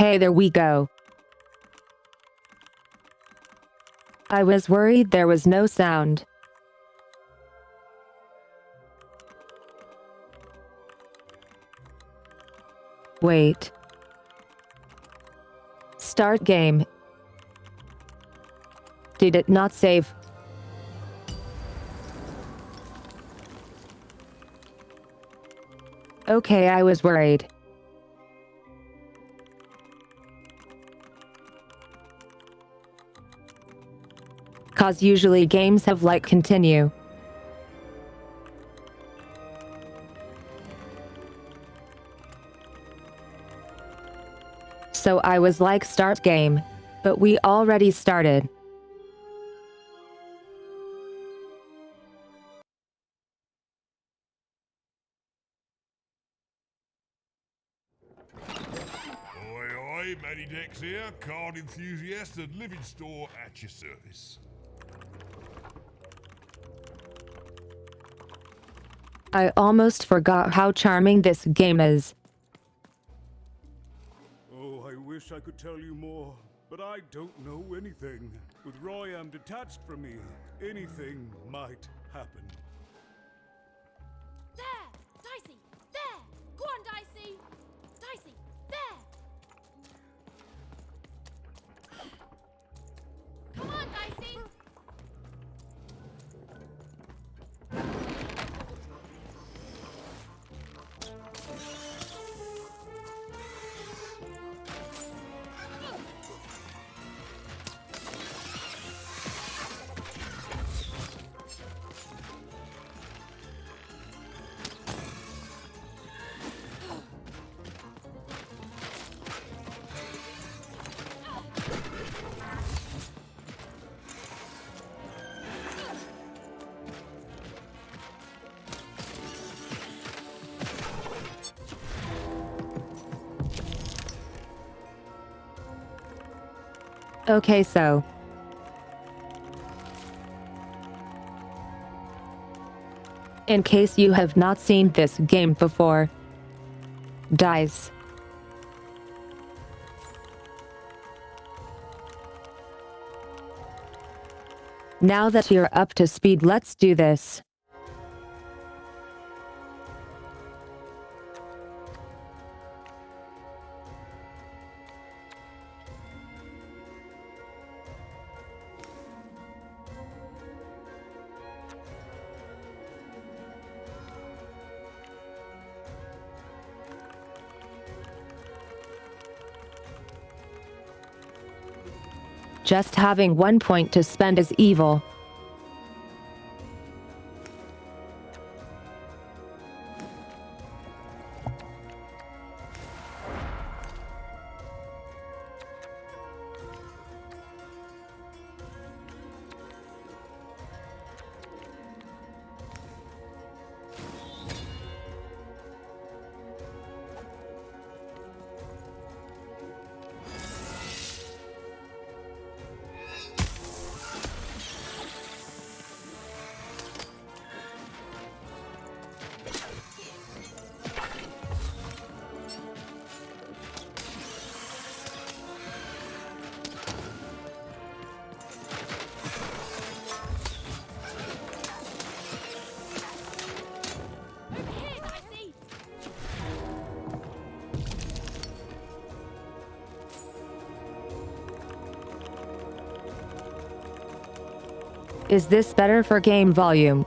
Hey, there we go. I was worried there was no sound. Wait. Start game. Did it not save? Okay, I was worried. Cause usually games have like continue. So I was like start game, but we already started. Oi, Matty Dex here, card enthusiast and living store at your service. I almost forgot how charming this game is. Oh, I wish I could tell you more, but I don't know anything. With Royam detached from me, anything might happen. There! Dicey! There! Go on, Dicey! Dicey! There! Come on, Dicey! Okay, so. In case you have not seen this game before. Dice. Now that you're up to speed, let's do this. Just having 1 point to spend is evil. Over here, Dicey! Is this better for game volume?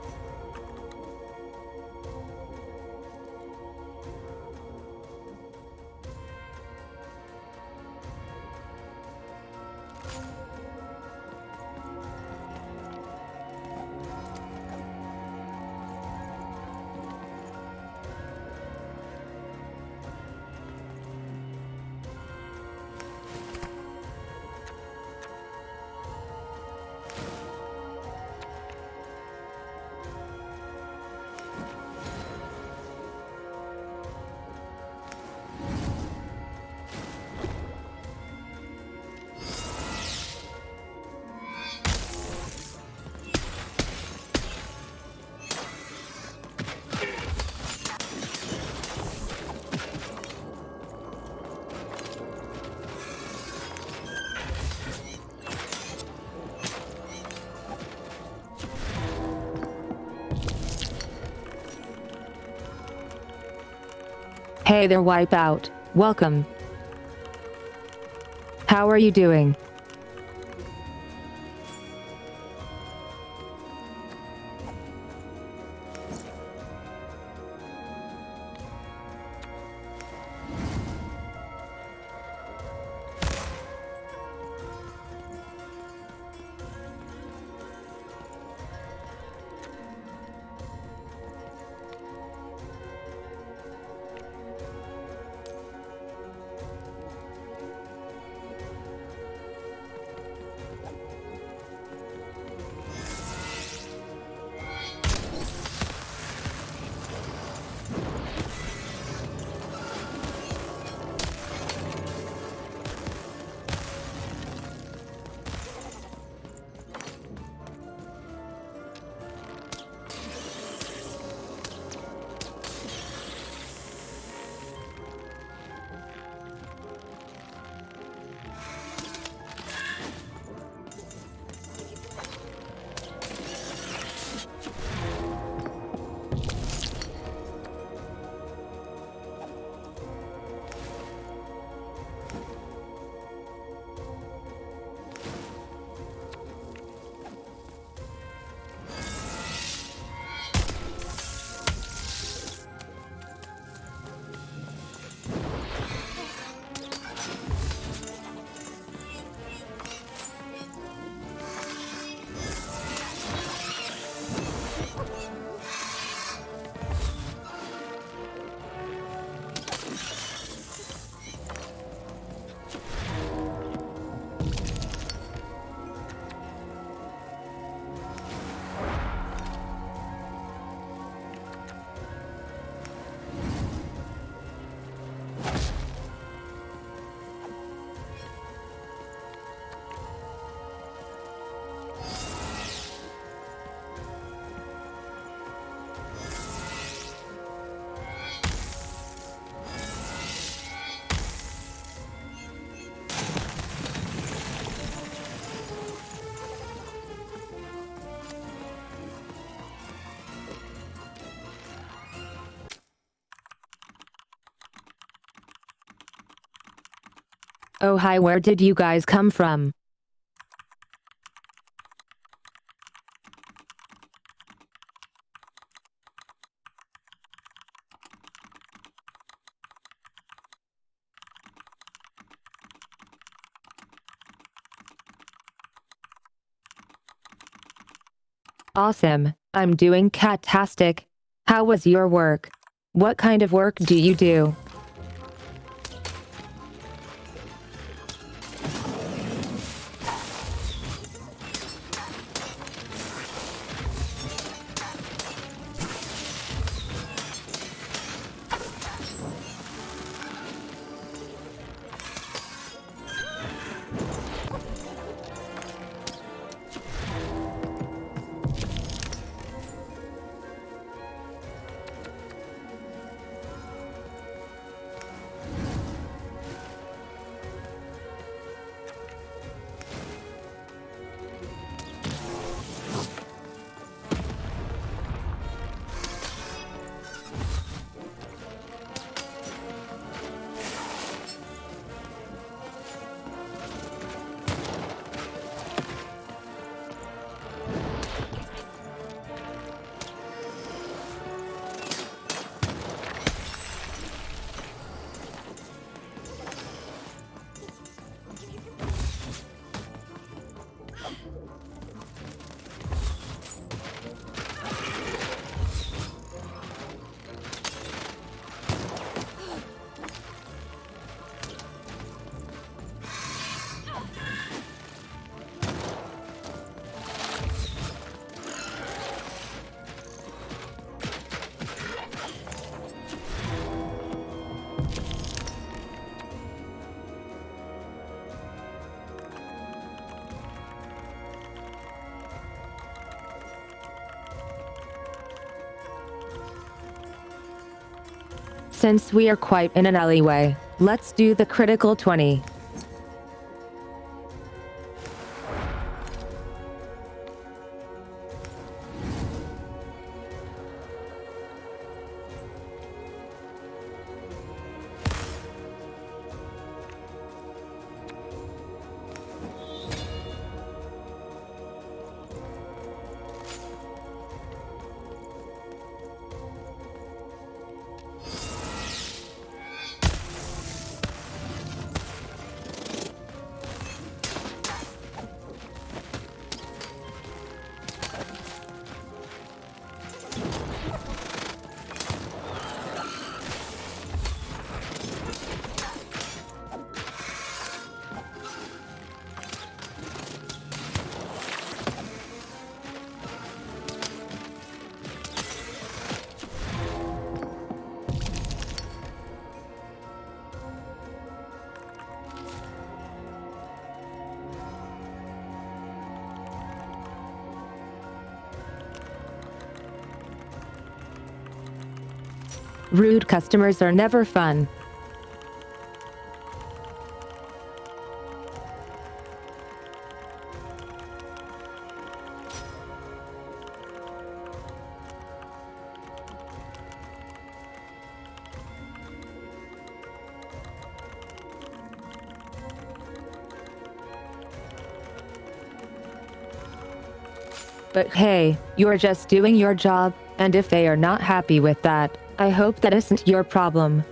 Hey there, Wipeout. Welcome. How are you doing? Oh hi, where did you guys come from? Awesome, I'm doing catastic. How was your work? What kind of work do you do? Since we are quite in an alleyway, let's do the critical 20. Rude customers are never fun. But hey, you're just doing your job, and if they are not happy with that, I hope that isn't your problem.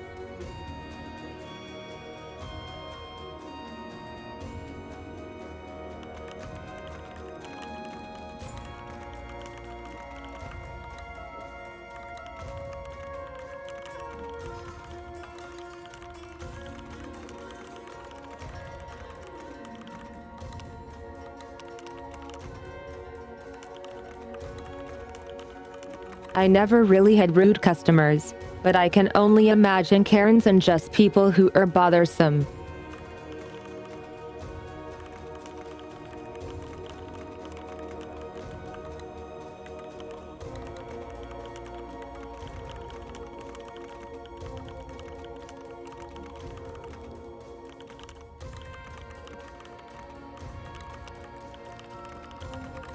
I never really had rude customers, but I can only imagine Karens and just people who are bothersome.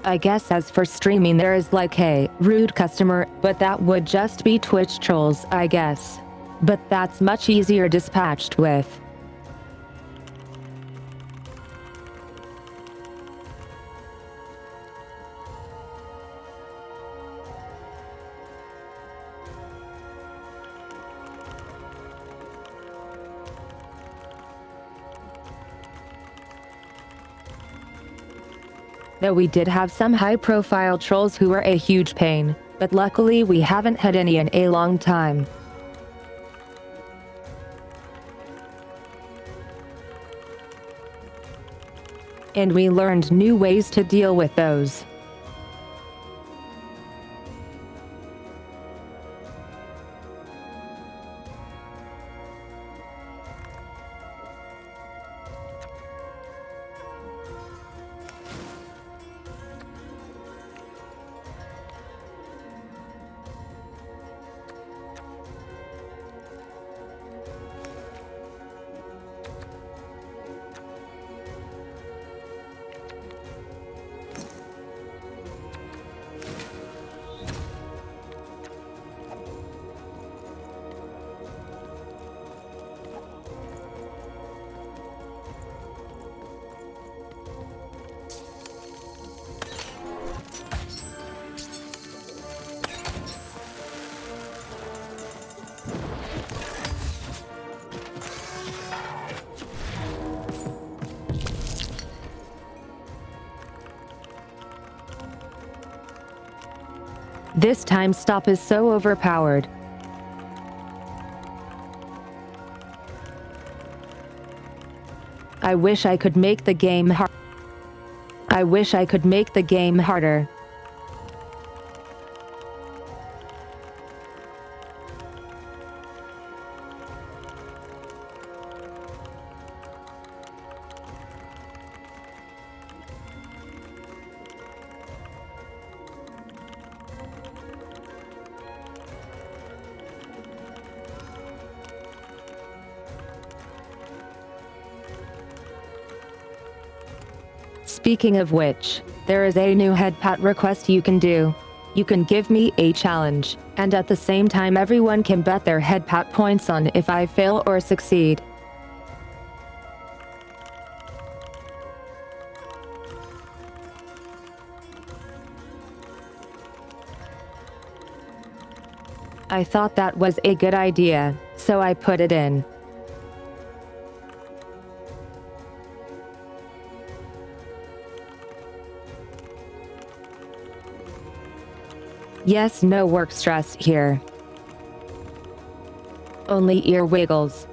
I guess as for streaming there is like hey, rude customer, but that would just be Twitch trolls, I guess. But that's much easier dispatched with. Though we did have some high-profile trolls who were a huge pain, but luckily we haven't had any in a long time. And we learned new ways to deal with those. This time stop is so overpowered. I wish I could make the game hard. I wish I could make the game harder. Speaking of which, there is a new headpat request you can do. You can give me a challenge, and at the same time everyone can bet their headpat points on if I fail or succeed. I thought that was a good idea, so I put it in. Yes, no work stress here. Only ear wiggles.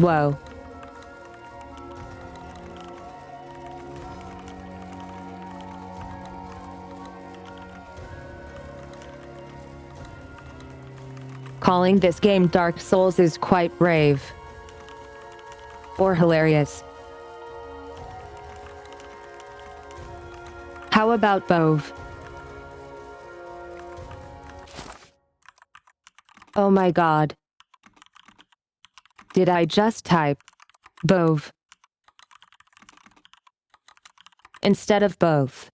Whoa. Calling this game Dark Souls is quite brave. Or hilarious. How about both? Oh my god. Did I just type both instead of both?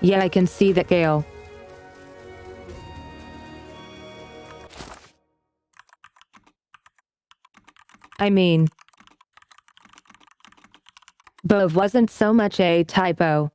Yeah, I can see that, Gale. I mean, both wasn't so much a typo.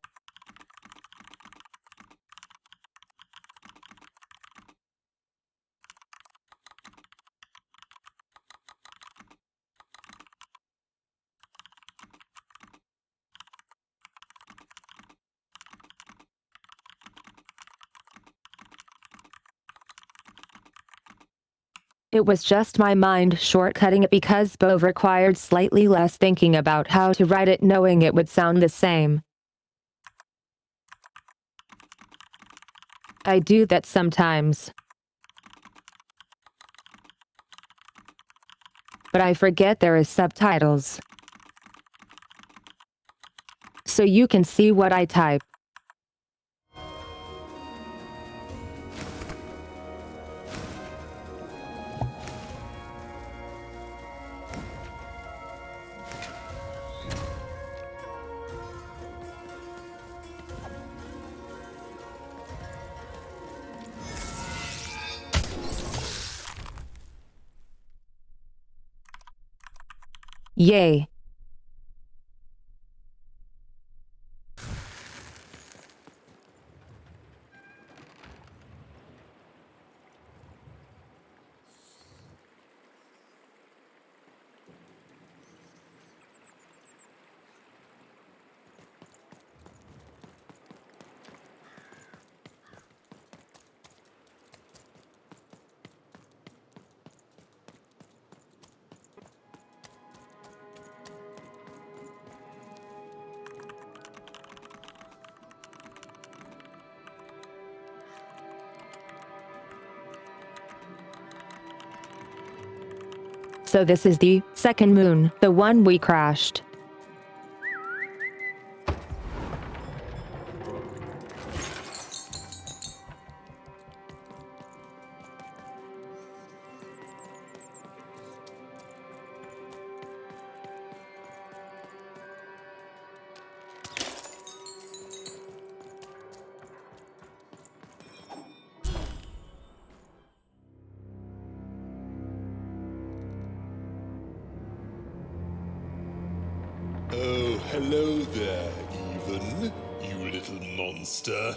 It was just my mind shortcutting it because both required slightly less thinking about how to write it, knowing it would sound the same. I do that sometimes. But I forget there is subtitles. So you can see what I type. Yay. So this is the second moon, the one we crashed. Oh, hello there, Even, you little monster.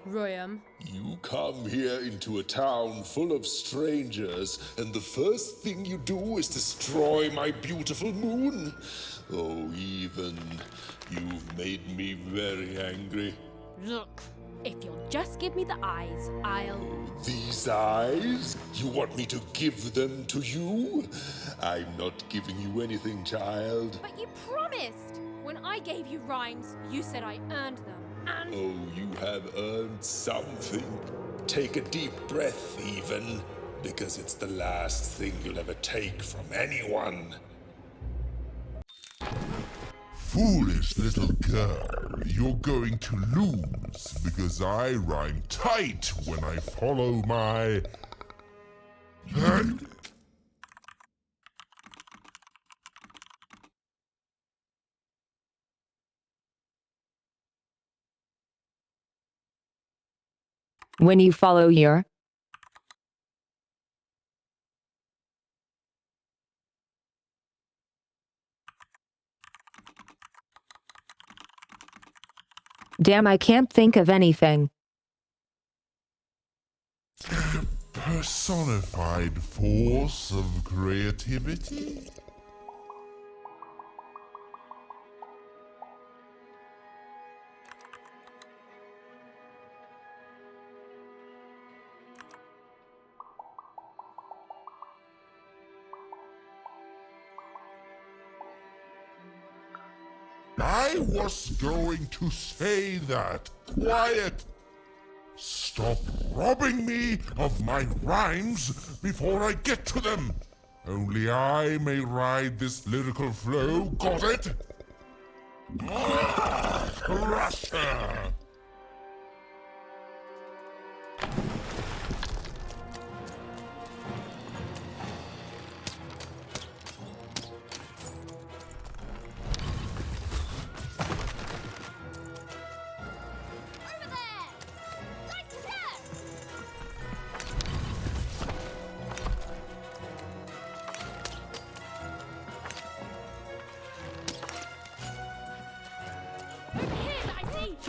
Royam. You come here into a town full of strangers, and the first thing you do is destroy my beautiful moon? Oh, Even, you've made me very angry. Look, if you'll just give me the eyes, I'll... These eyes? You want me to give them to you? I'm not giving you anything, child. But you promised! When I gave you rhymes, you said I earned them, and... Oh, you have earned something. Take a deep breath, Even, because it's the last thing you'll ever take from anyone. Foolish little girl, you're going to lose because I rhyme tight when I follow my... When you follow your... Damn, I can't think of anything. personified force of creativity? I was going to say that. Quiet! Stop robbing me of my rhymes before I get to them. Only I may ride this lyrical flow, got it? Crusher! Over there! Dicey's here! Over here, Dicey!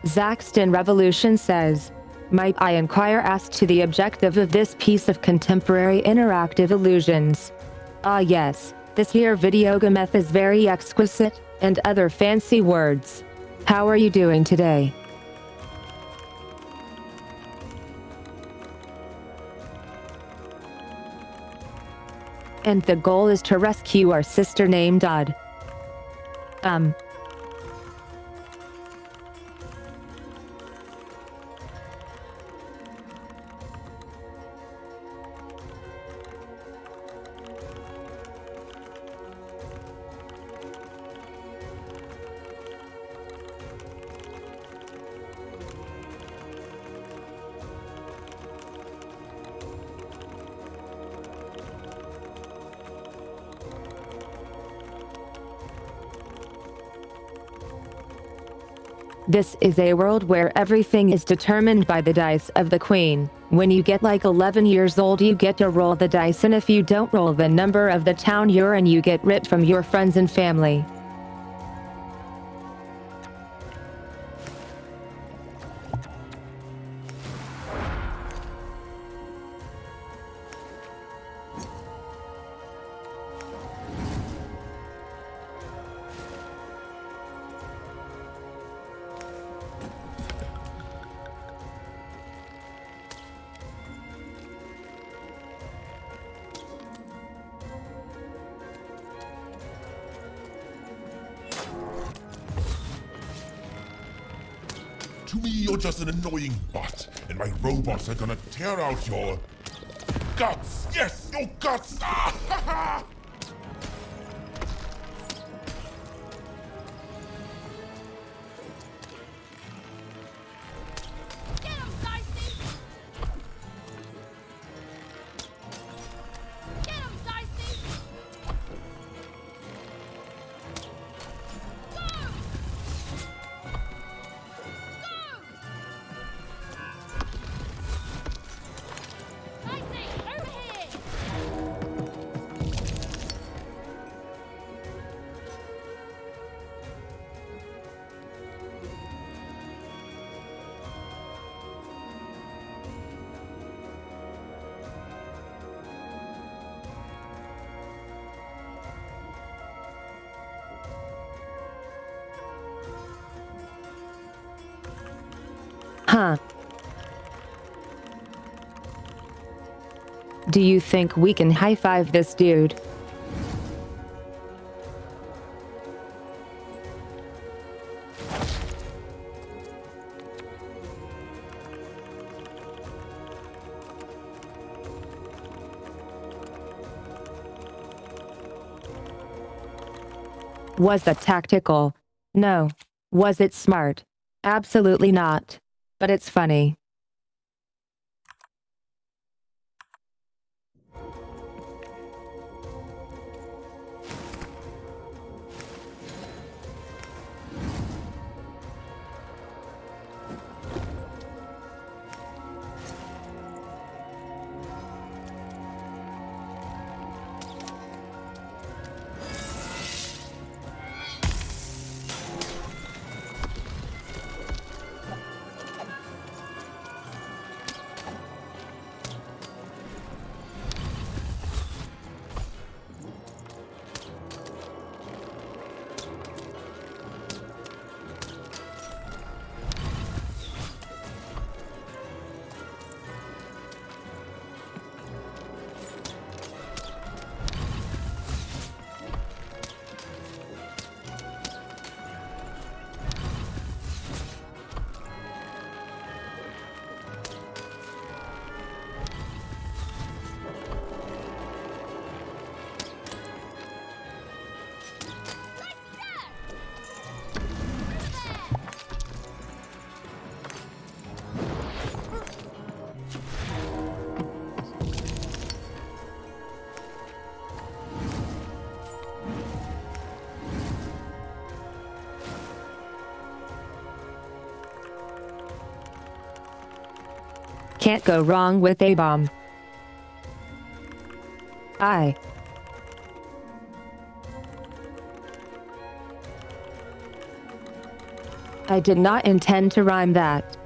Zaxton Revolution says, might I inquire as to the objective of this piece of contemporary interactive illusions? Ah yes, this here videogameth is very exquisite, and other fancy words. How are you doing today? And the goal is to rescue our sister named Odd. This is a world where everything is determined by the dice of the queen. When you get like 11 years old, you get to roll the dice, and if you don't roll the number of the town you're in, you get ripped from your friends and family. To me, you're just an annoying bot, and my robots are gonna tear out your guts. Yes, your guts. Ah, ha, ha. Get him, Dicey! Get him, Dicey! Go! Go! Do you think we can high-five this dude? Was that tactical? No. Was it smart? Absolutely not. But it's funny. Can't go wrong with a bomb. I did not intend to rhyme that.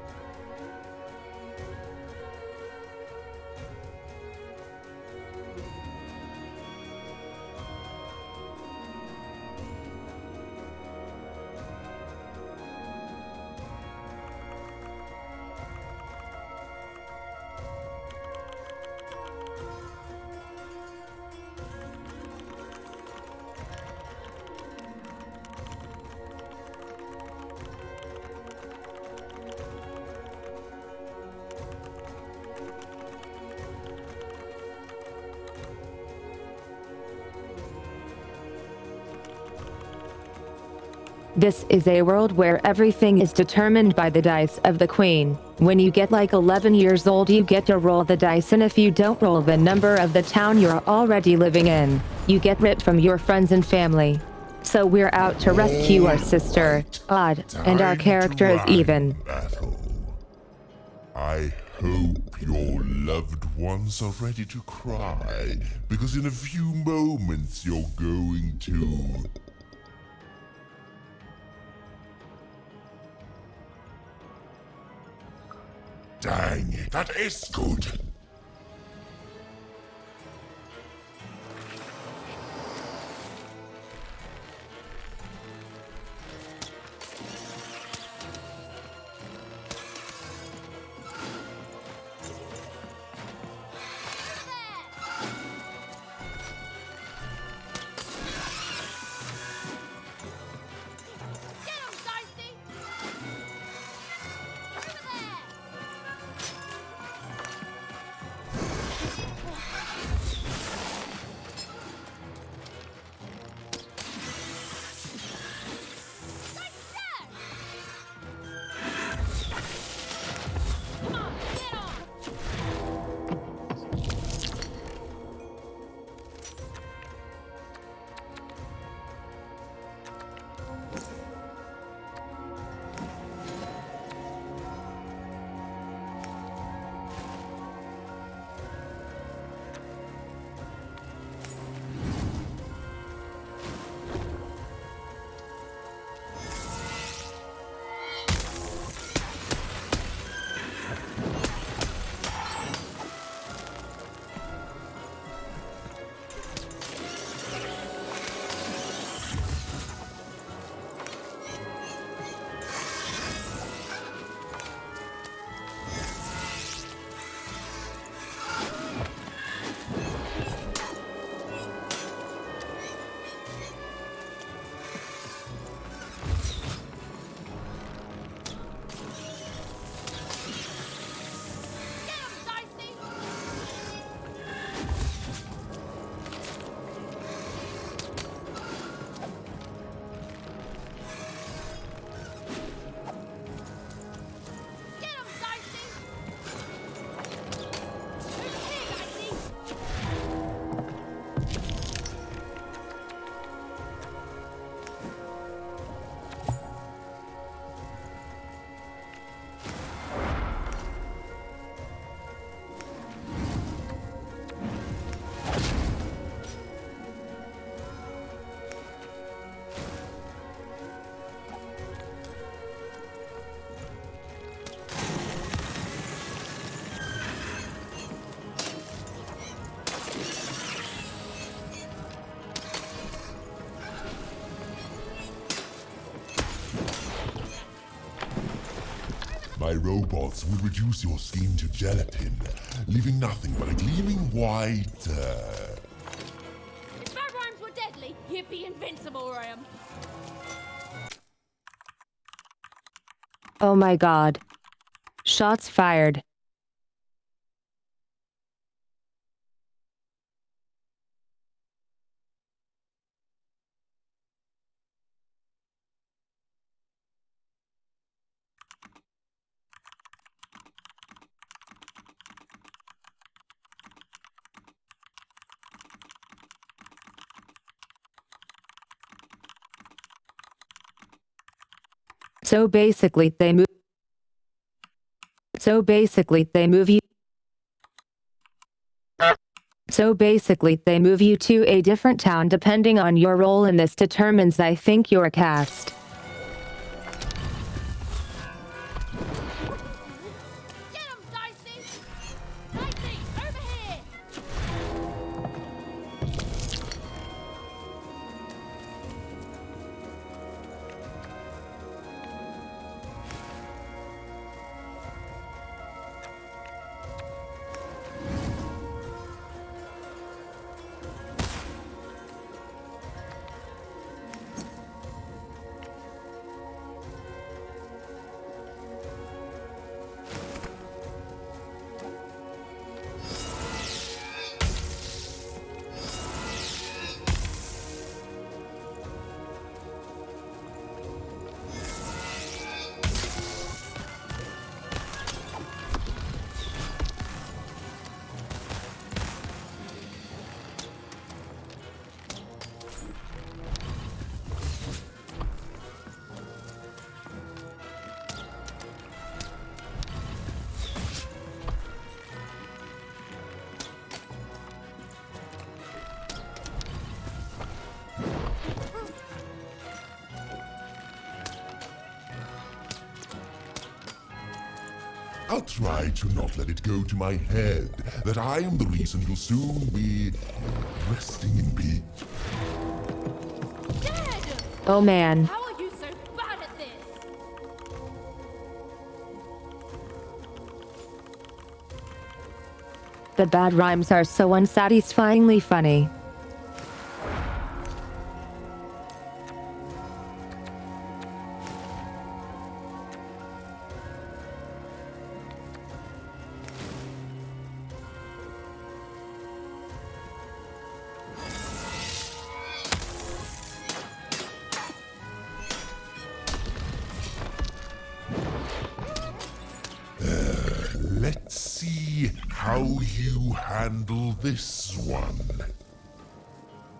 This is a world where everything is determined by the dice of the queen. When you get like 11 years old, you get to roll the dice, and if you don't roll the number of the town you're already living in, you get ripped from your friends and family. So we're out to rescue our sister, Odd, and our character is even. Battle. I hope your loved ones are ready to cry, because in a few moments you're going to... Dang it, that is good. Get him, Dicey! Over there! robots will reduce your skin to gelatin, leaving nothing but a gleaming white, If our rhymes were deadly, he'd be invincible, Ram. Oh my god. Shots fired. So basically they move you So basically they move you to a different town depending on your role, and this determines I think your cast. Get him, Dicey! Dicey, over here! I'll try to not let it go to my head that I am the reason you'll soon be resting in peace. Dead! Oh man. How are you so bad at this? The bad rhymes are so unsatisfyingly funny. Let's see how you handle this one.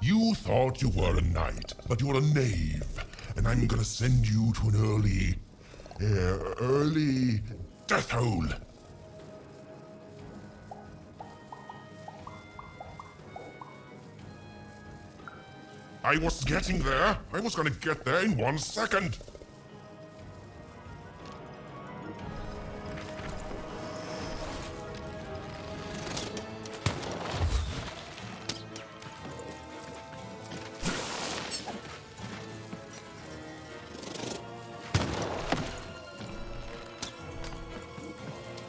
You thought you were a knight, but you're a knave, and I'm gonna send you to an early death hole. I was getting there. I was gonna get there in 1 second.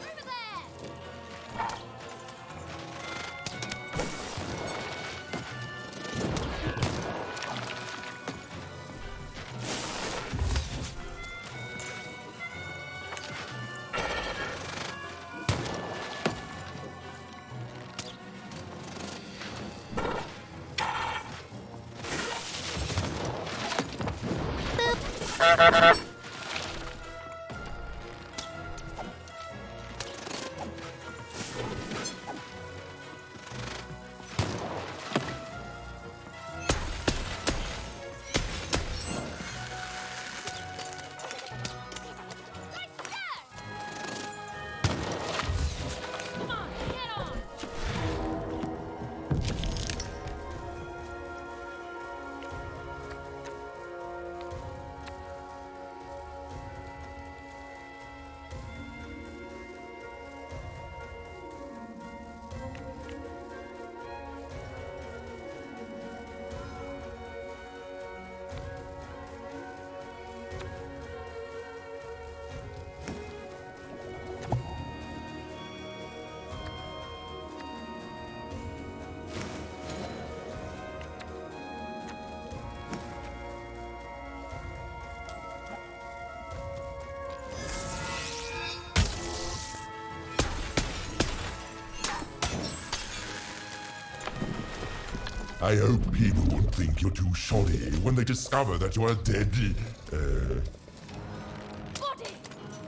Over there! Come on, get on! I hope people won't think you're too shoddy when they discover that you're a dead, Body!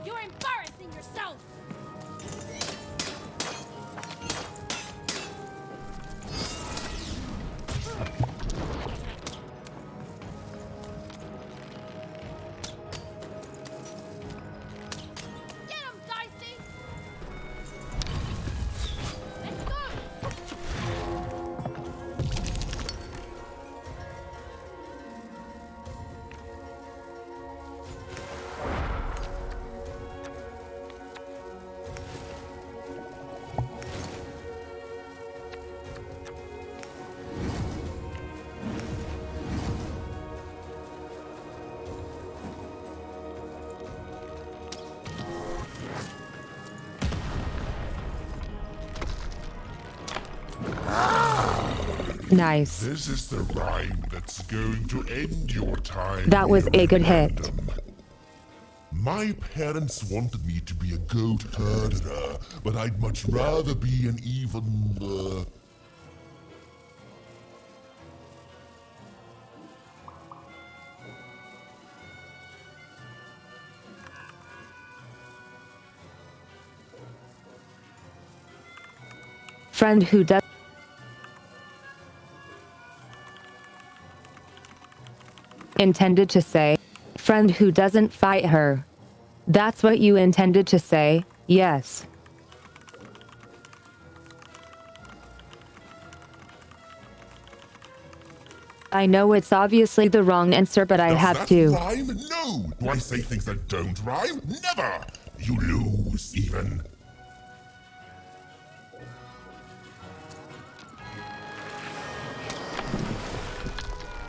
You're embarrassing yourself! Get him, Dicey! Let's go! Nice. This is the rhyme that's going to end your time. That was here a good in hit. Random. My parents wanted me to be a goat herder, but I'd much rather be an even, Friend who does. Intended to say. Friend who doesn't fight her. That's what you intended to say, yes. I know it's obviously the wrong answer, but I Does have that to. rhyme? No! Do I say things that don't rhyme? Never! You lose, even.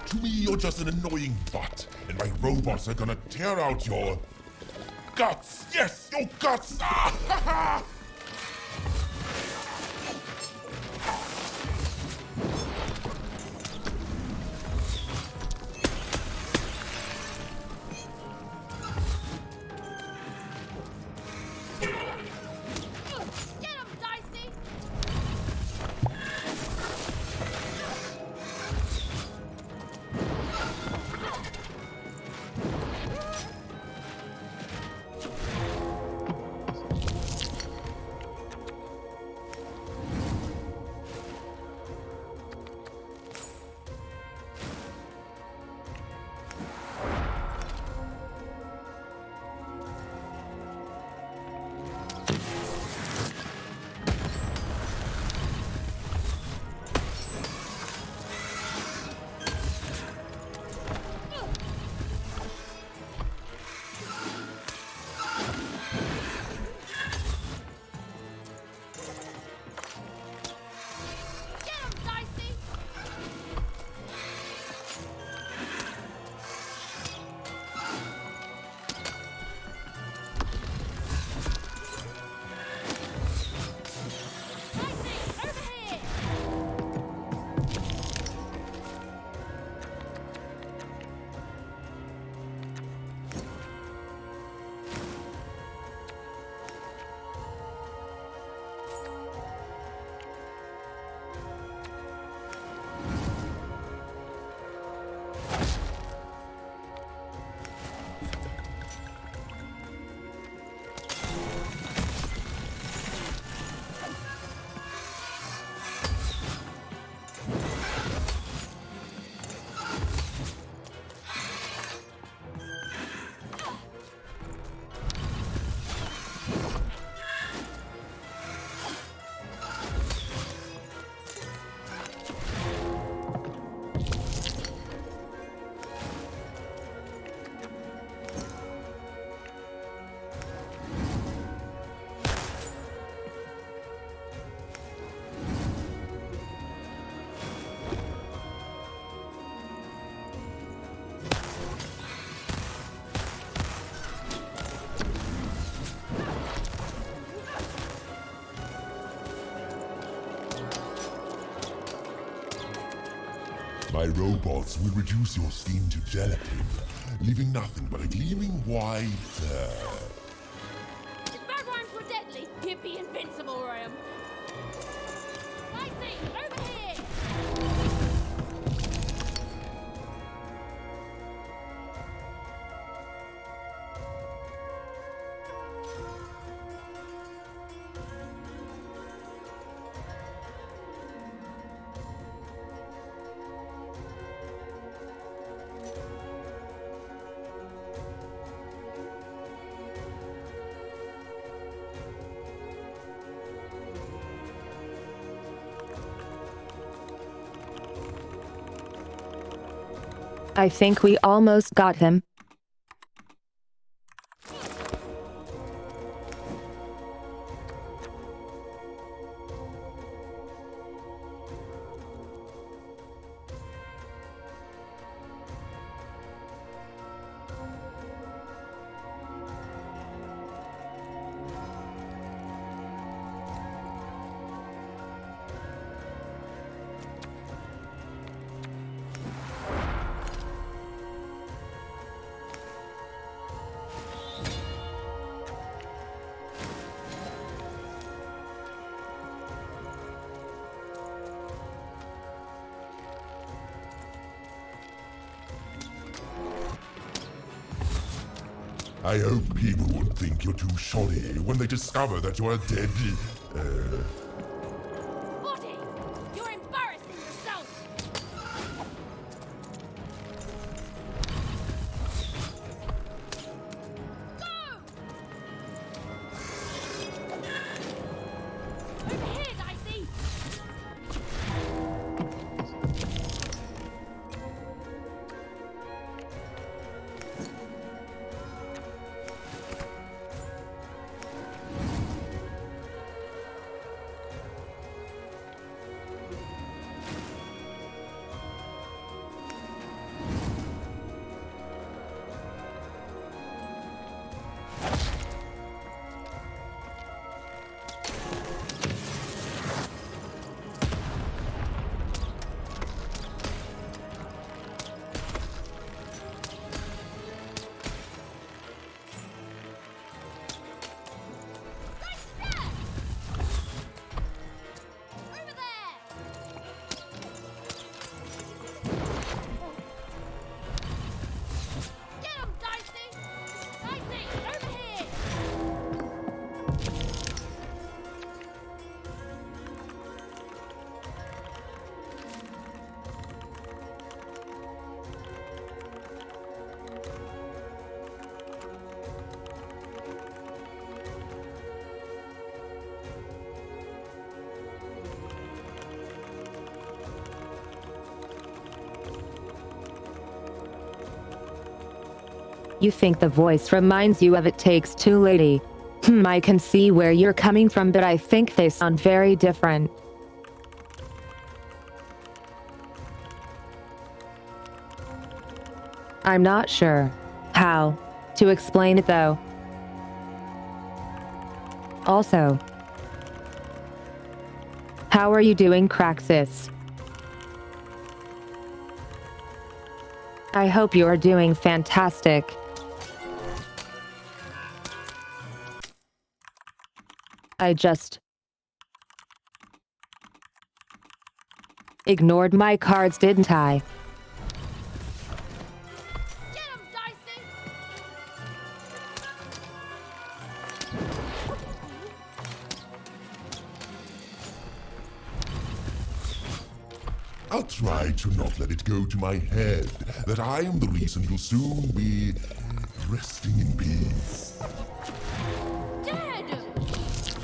To me, you're just an annoying butt, and my robots are gonna tear out your guts! Yes, your guts! Ah, ha, ha. Get him, Dicey! Get him, Dicey! Dicey, over here! My robots will reduce your skin to gelatin, leaving nothing but a gleaming white, If bad rhymes were deadly, you'd be invincible, Ryan. Dicey, over here! I think we almost got him. I hope people won't think you're too shoddy when they discover that you're a dead, Body! You're embarrassing yourself! Go! Over here, Dicey! Over there! Get him, Dicey! Dicey, over here! You think the voice reminds you of It Takes Two lady? I can see where you're coming from, but I think they sound very different. I'm not sure how to explain it though. Also, how are you doing, Craxus? I hope you are doing fantastic. I just ignored my cards, didn't I? Get him, Dicey! I'll try to not let it go to my head that I am the reason you'll soon be resting in peace. Dead!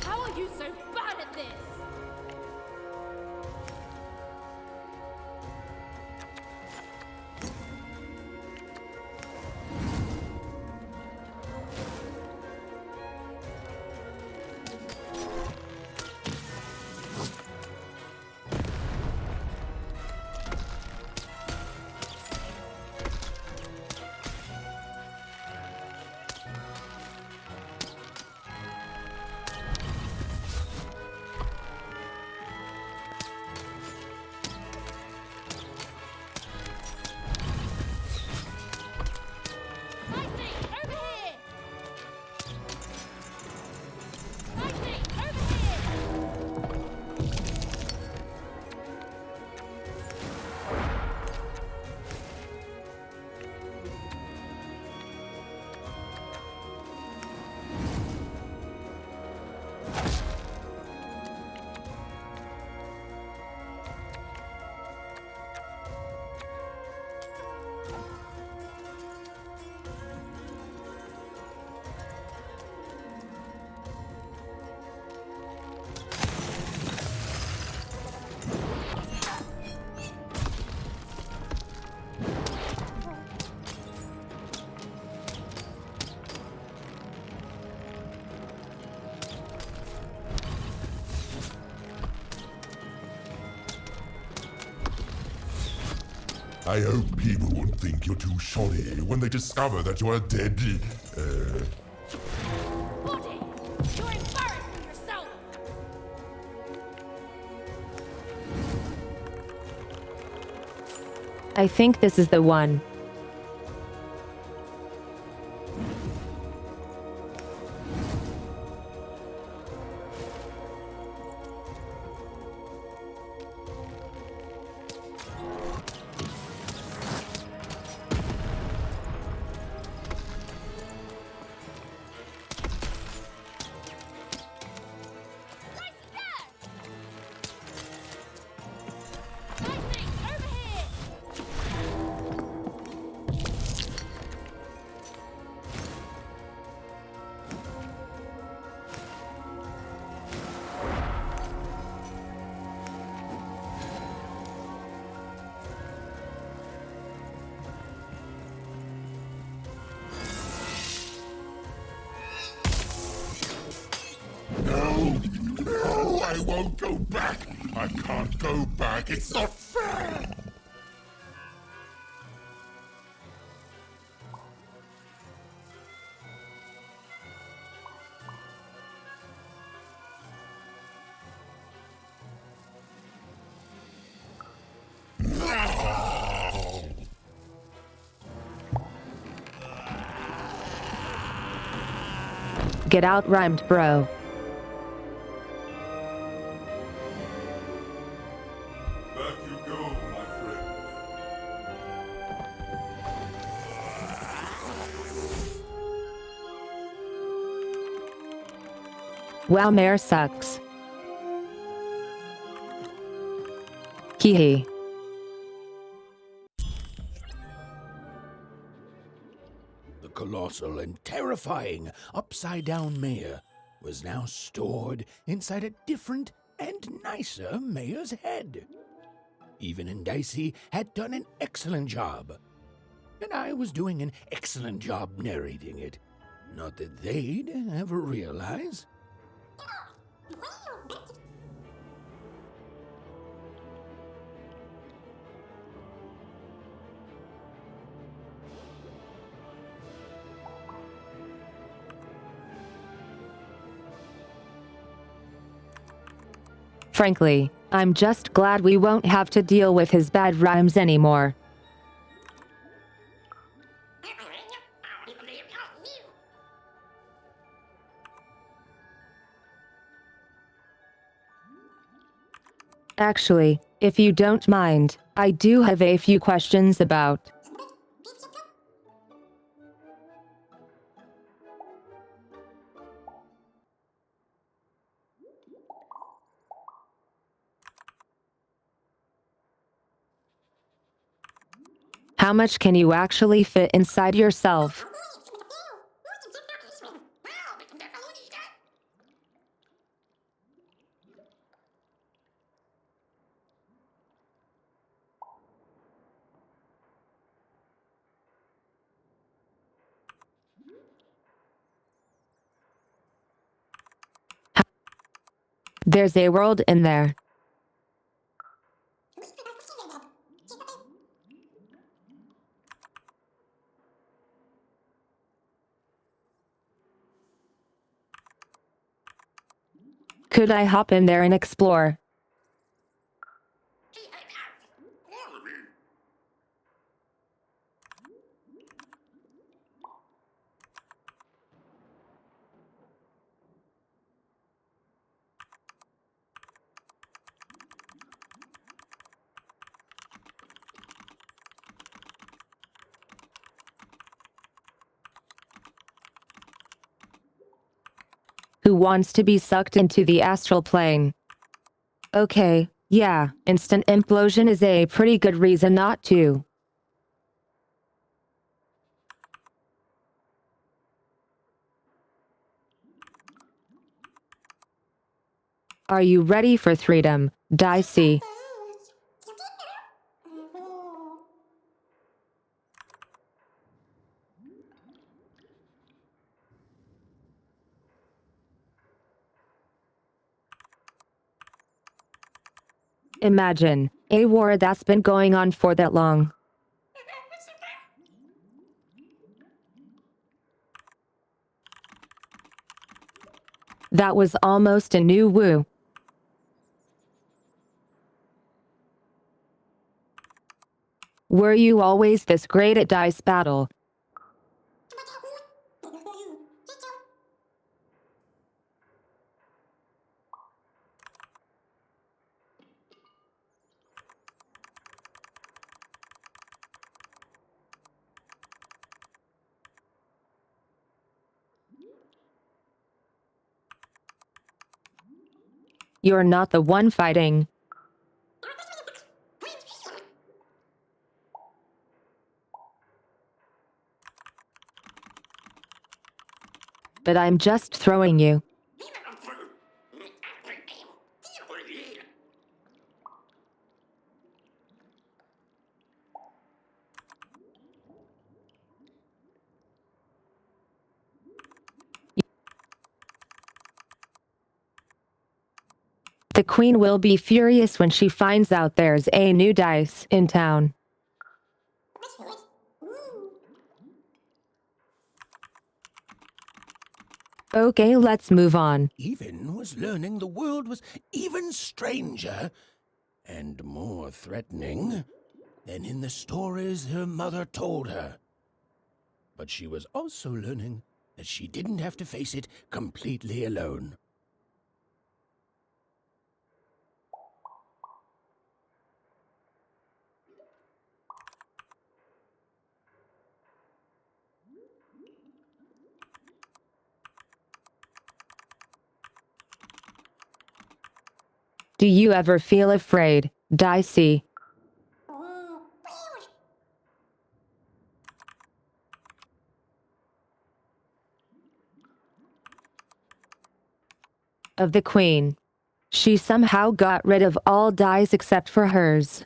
How are you so bad at this? I hope people won't think you're too shoddy when they discover that you're dead. Body! You're embarrassing yourself! I think this is the one. Dicey, over here! No, no, I won't go back. I can't go back. It's not fair. No. Get out rhymed, bro. Back you go, my friend. Wow, Mare sucks. Hee hee. The colossal and terrifying upside-down mayor was now stored inside a different and nicer mayor's head. Even and Dicey had done an excellent job, and I was doing an excellent job narrating it. Not that they'd ever realize. Frankly, I'm just glad we won't have to deal with his bad rhymes anymore. Actually, if you don't mind, I do have a few questions about. How much can you actually fit inside yourself? There's a world in there. Could I hop in there and explore? Who wants to be sucked into the astral plane? Okay, yeah, instant implosion is a pretty good reason not to. Are you ready for freedom, Dicey? Imagine a war that's been going on for that long. That was almost a new woo. Were you always this great at dice battle? You're not the one fighting. But I'm just throwing you. The queen will be furious when she finds out there's a new dice in town. Okay, let's move on. Even was learning the world was even stranger and more threatening than in the stories her mother told her. But she was also learning that she didn't have to face it completely alone. Do you ever feel afraid, Dicey? Of the queen. She somehow got rid of all dice except for hers.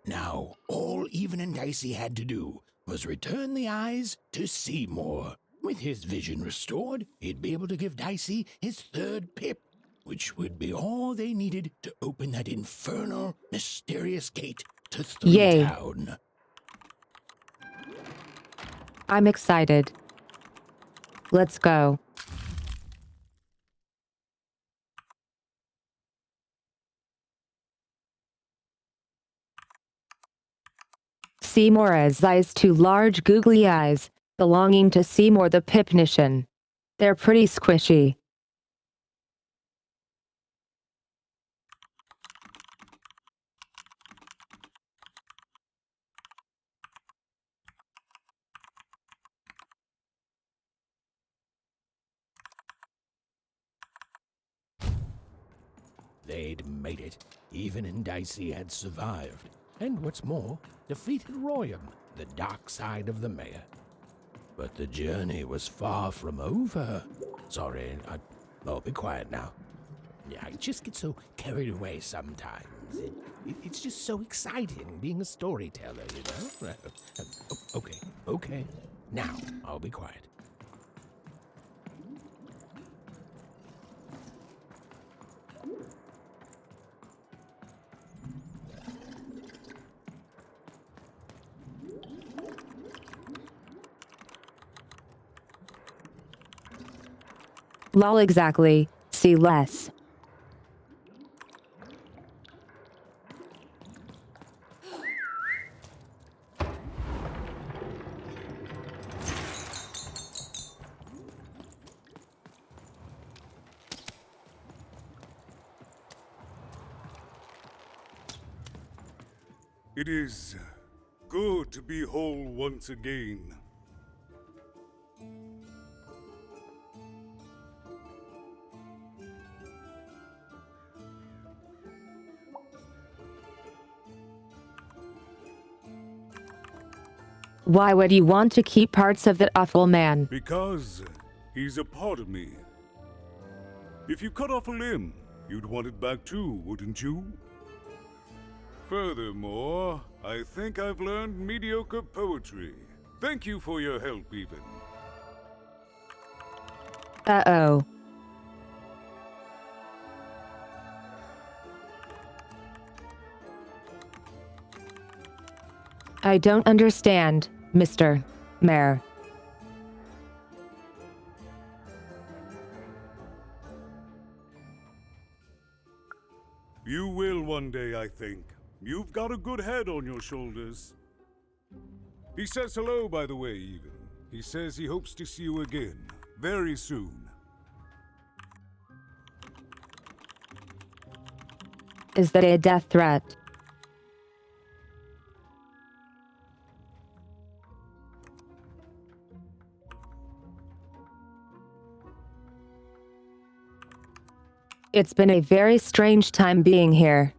Now, all Even and Dicey had to do was return the eyes to Seymour. With his vision restored, he'd be able to give Dicey his third pip, which would be all they needed to open that infernal, mysterious gate to Yay. Town. I'm excited. Let's go. Seymour has eyes, two large googly eyes, belonging to Seymour the Pipnician. They're pretty squishy. They'd made it. Even and Dicey had survived. And what's more, defeated Royam, the dark side of the mayor. But the journey was far from over. Sorry, I'll be quiet now. Yeah, I just get so carried away sometimes. It's just so exciting being a storyteller, you know? Okay. Now, I'll be quiet. Lol, exactly. See less. It is good to be whole once again. Why would you want to keep parts of that awful man? Because he's a part of me. If you cut off a limb, you'd want it back too, wouldn't you? Furthermore, I think I've learned mediocre poetry. Thank you for your help, Even. Uh-oh. I don't understand, mister. Mayor. You will one day, I think. You've got a good head on your shoulders. He says hello, by the way, even. He says he hopes to see you again, very soon. Is that a death threat? It's been a very strange time being here.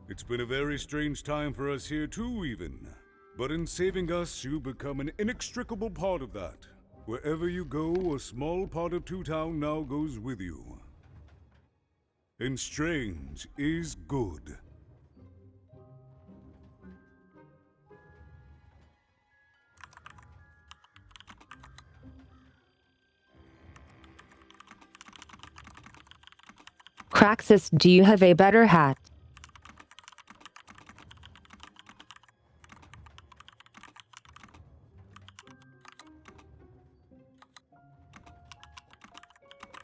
It's been a very strange time for us here too, even. But in saving us, you become an inextricable part of that. Wherever you go, a small part of Two Town now goes with you. And strange is good. Craxus, do you have a better hat?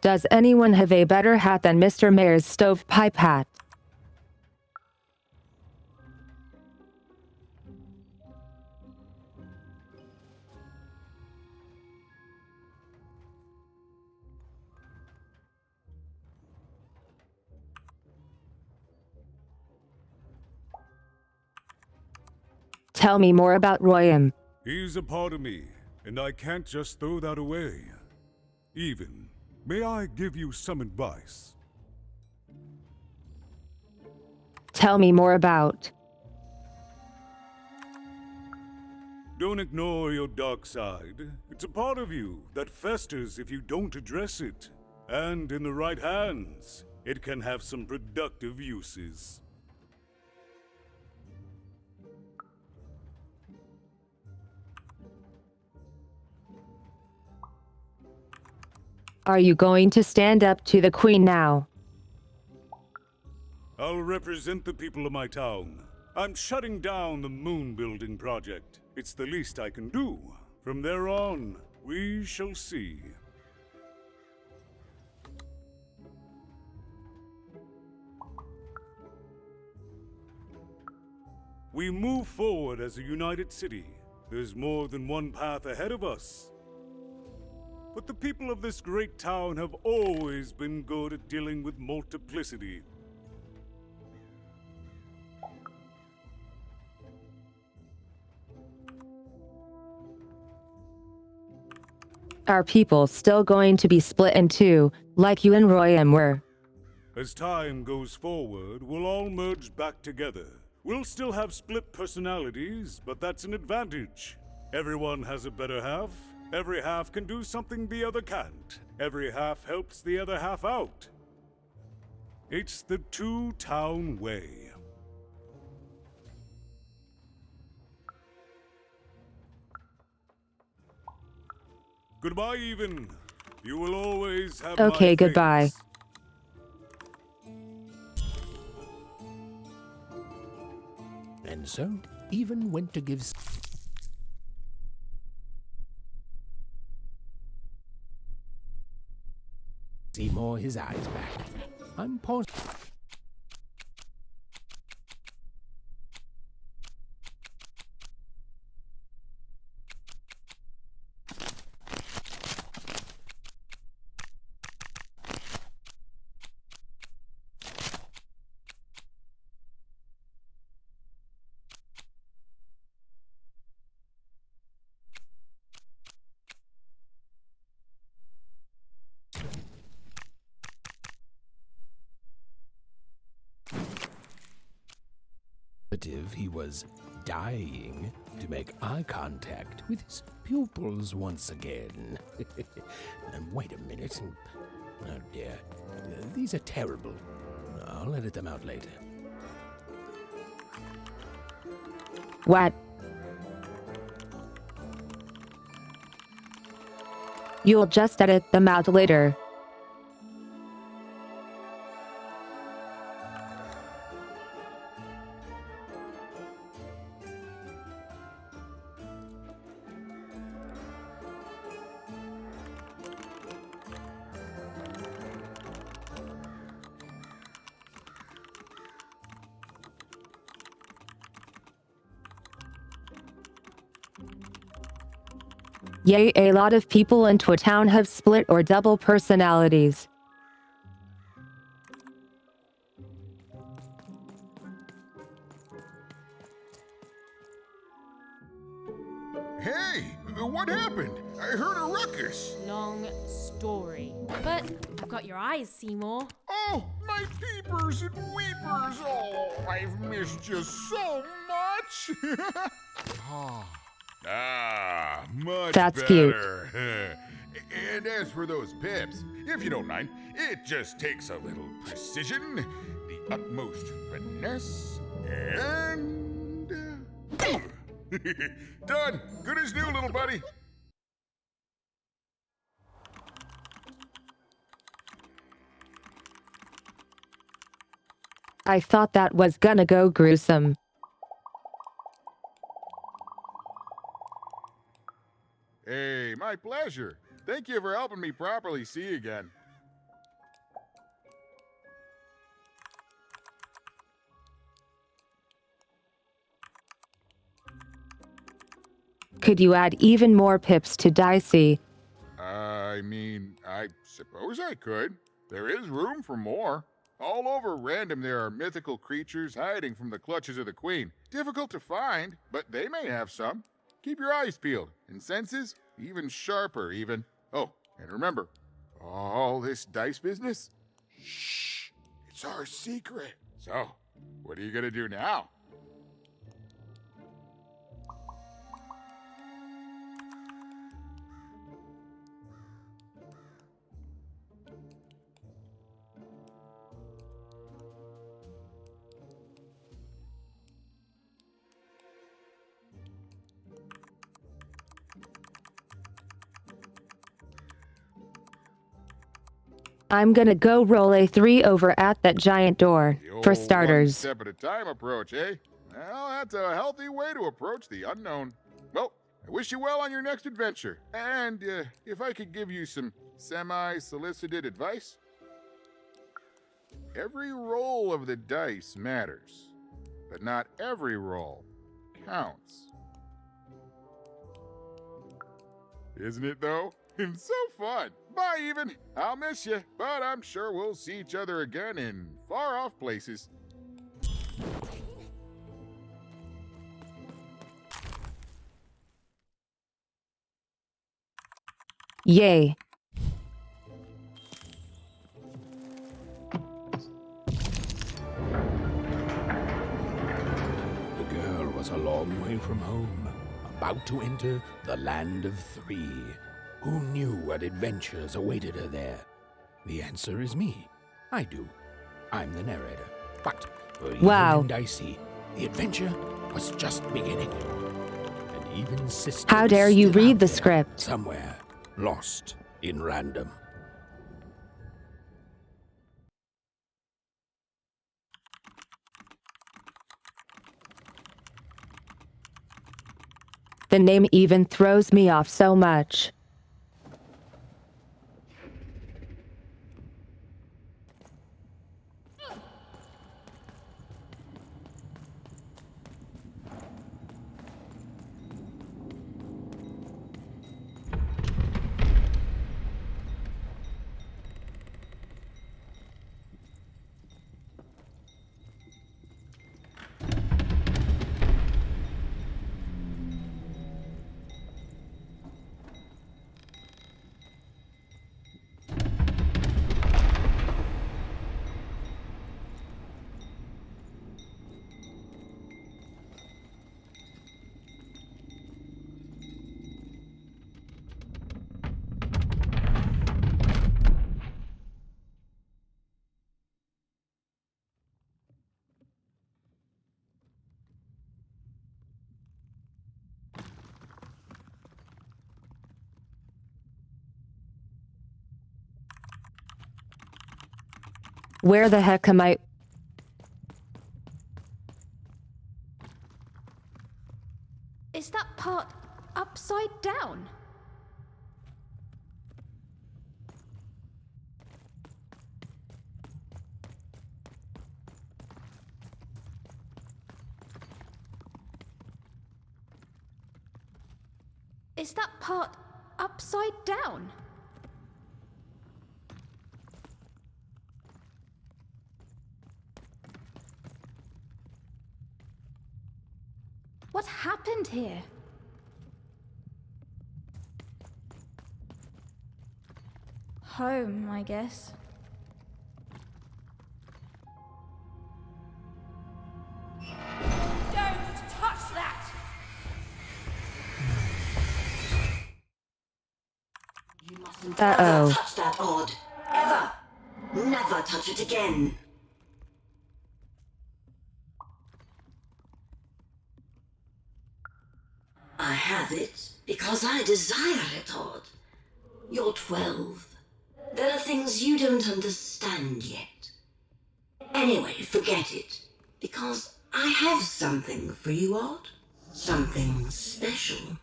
Does anyone have a better hat than Mr. Mayor's stovepipe hat? Tell me more about Royam. He's a part of me, and I can't just throw that away. Even, may I give you some advice? Tell me more about. Don't ignore your dark side. It's a part of you that festers if you don't address it. And in the right hands, it can have some productive uses. Are you going to stand up to the Queen now? I'll represent the people of my town. I'm shutting down the moon building project. It's the least I can do. From there on, we shall see. We move forward as a united city. There's more than one path ahead of us. But the people of this great town have always been good at dealing with multiplicity. Are people still going to be split in two, like you and Royam were? As time goes forward, we'll all merge back together. We'll still have split personalities, but that's an advantage. Everyone has a better half. Every half can do something the other can't. Every half helps the other half out. It's the two-town way. Goodbye, even. You will always have Okay, my goodbye. thanks. And so, even went to give Seymour his eyes back. I'm paused. He was dying to make eye contact with his pupils once again. And wait a minute. Oh dear. These are terrible. I'll edit them out later. What? You'll just edit them out later. Yay, a lot of people in Twa Town have split or double personalities. Hey, what happened? I heard a ruckus. Long story. But I've got your eyes, Seymour. Oh, my peepers and weepers. Oh, I've missed you so much. Much That's cute. better. And as for those pips, if you don't mind, it just takes a little precision, the utmost finesse, and... Done. Good as new, little buddy. I thought that was gonna go gruesome. Hey, my pleasure. Thank you for helping me properly see again. Could you add even more pips to Dicey? I mean, I suppose I could. There is room for more. All over Random there are mythical creatures hiding from the clutches of the Queen. Difficult to find, but they may have some. Keep your eyes peeled, and senses even sharper even. Oh, and remember, all this dice business? Shh, it's our secret. So, what are you gonna do now? I'm gonna go roll a 3 over at that giant door, The for old starters. One step at a time approach, eh? Well, that's a healthy way to approach the unknown. Well, I wish you well on your next adventure. And if I could give you some semi-solicited advice, every roll of the dice matters, but not every roll counts. Isn't it, though? It's so fun. Bye, even. I'll miss you, but I'm sure we'll see each other again in far-off places. Yay. The girl was a long way from home, about to enter the land of 3. Who knew what adventures awaited her there? The answer is me. I do. I'm the narrator. But for Wow. Even and Dicey, the adventure was just beginning. And even Sister How was dare you still read out the there, script? somewhere, lost in Random. The name even throws me off so much. Where the heck am I? Is that part upside down? Is that part upside down. What happened here? Home, I guess. Don't touch that! You mustn't Uh-oh. ever touch that odd. Ever. Never touch it again. I have it because I desire it, Odd. You're 12. There are things you don't understand yet. Anyway, forget it. Because I have something for you, Odd. Something special.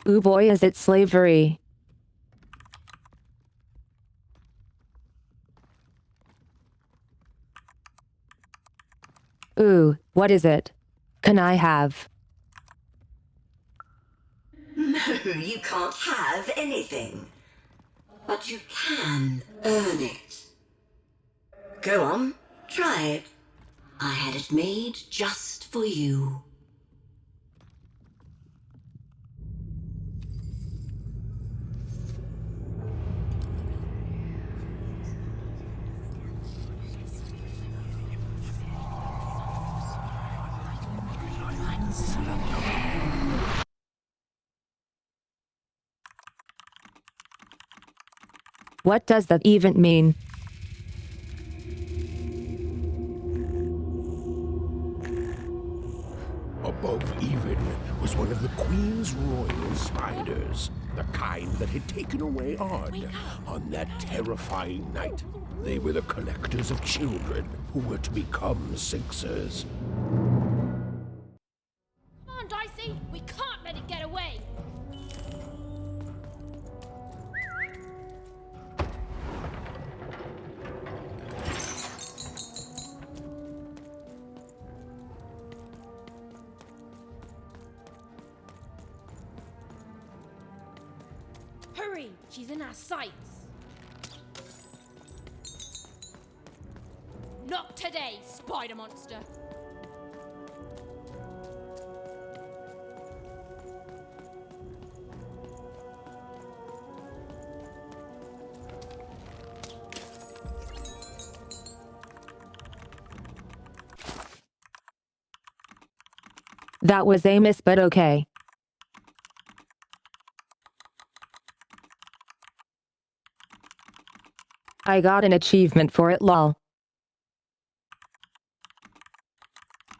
Ooh boy, is it slavery. Ooh, what is it? Can I have? No, you can't have anything. But you can earn it. Go on, try it. I had it made just for you. What does that even mean? Above even was one of the Queen's royal spiders, the kind that had taken away Odd on that terrifying night. They were the collectors of children who were to become Sixers. Come on, Dicey! We can't let it get away! Hurry! She's in our sights! Not today, spider monster! That was a miss, but okay. I got an achievement for it, lol.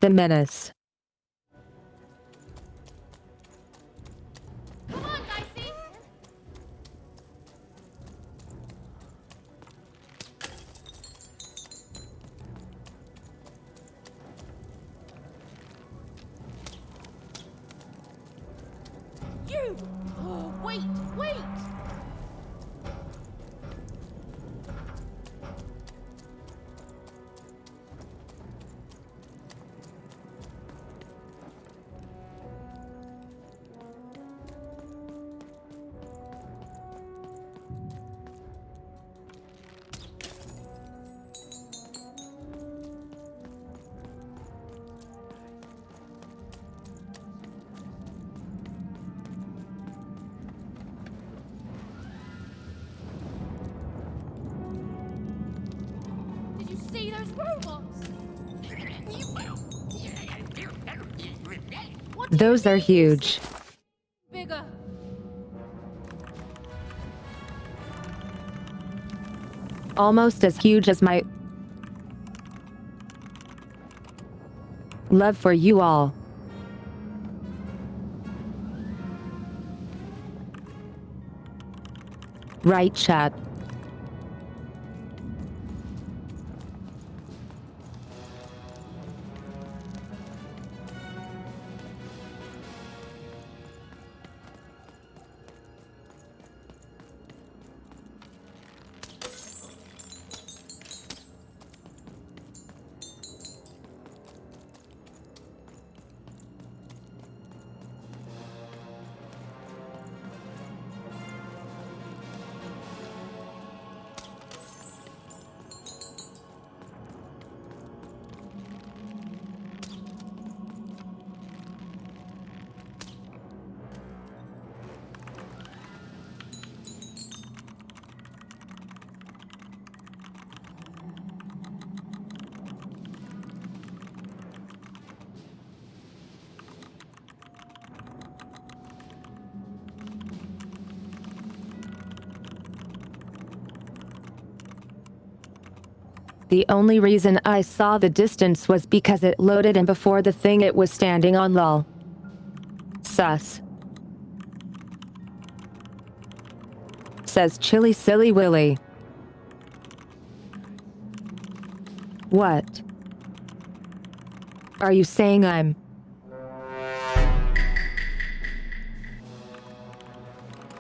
The menace. Come on, Dicey! You! Oh, wait, wait! Did you see those robots? What do you Those are mean, huge. bigger? Almost as huge as my love for you all. Right, chat. The only reason I saw the distance was because it loaded in before the thing it was standing on lol. Sus. Says Chilly Silly Willy. What? Are you saying I'm...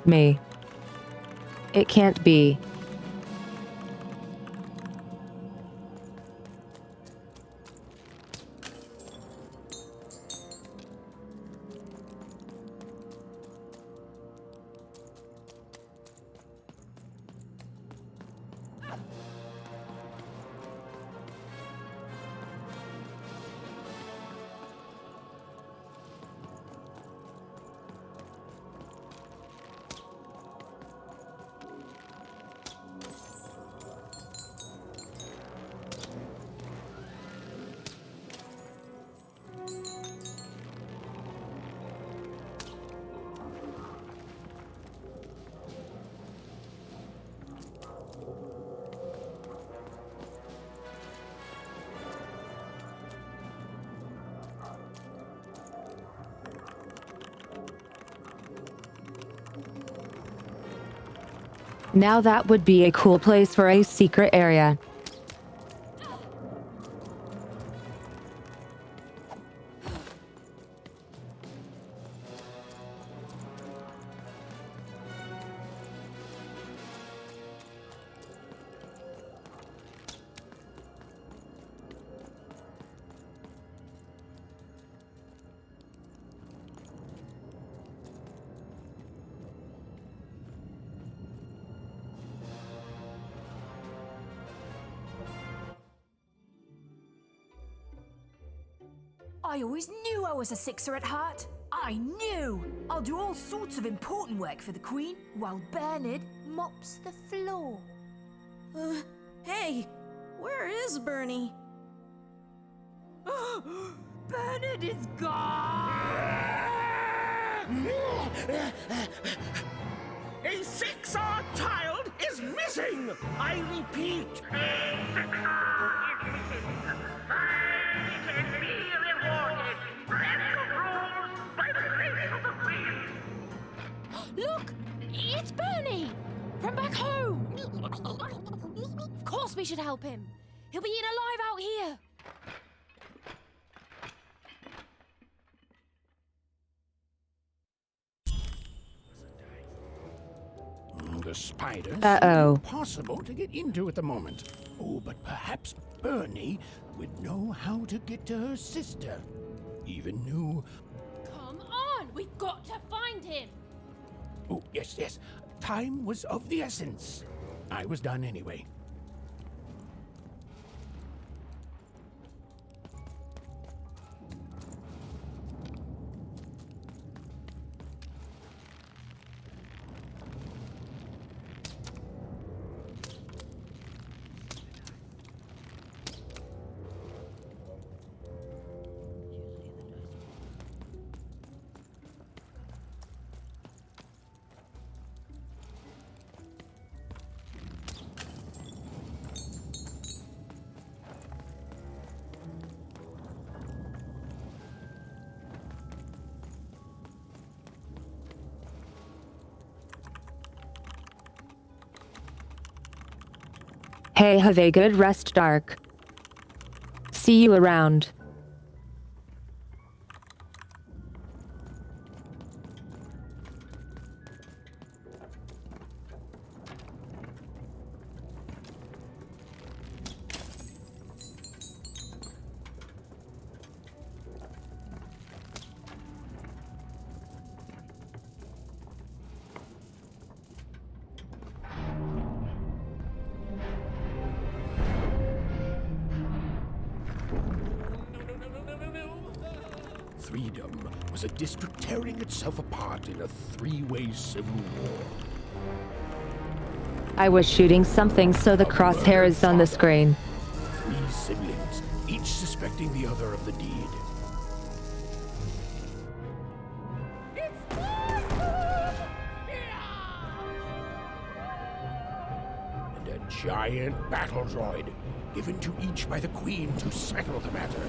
me? It can't be. Now that would be a cool place for a secret area. I always knew I was a sixer at heart. I knew! I'll do all sorts of important work for the Queen, while Bernard mops the floor. Hey! Where is Bernie? Bernard is gone! A six-odd child is missing! I repeat, a six-odd is missing. Fine can be rewarded. Random rules by the grace of the Queen. Look! It's Bernie! From back home! Of course we should help him. He'll be eaten alive out here. The spiders Uh-oh. impossible to get into at the moment. Oh, but perhaps Bernie would know how to get to her sister. Even knew... Come on! We've got to find him! Oh, yes, yes. Time was of the essence. I was done anyway. Hey, have a good rest, Dark. See you around. Freedom was a district tearing itself apart in a three-way civil war. I was shooting something, so the crosshair is on the screen. Three siblings, each suspecting the other of the deed. And at giant battle droid, given to each by the Queen to settle the matter.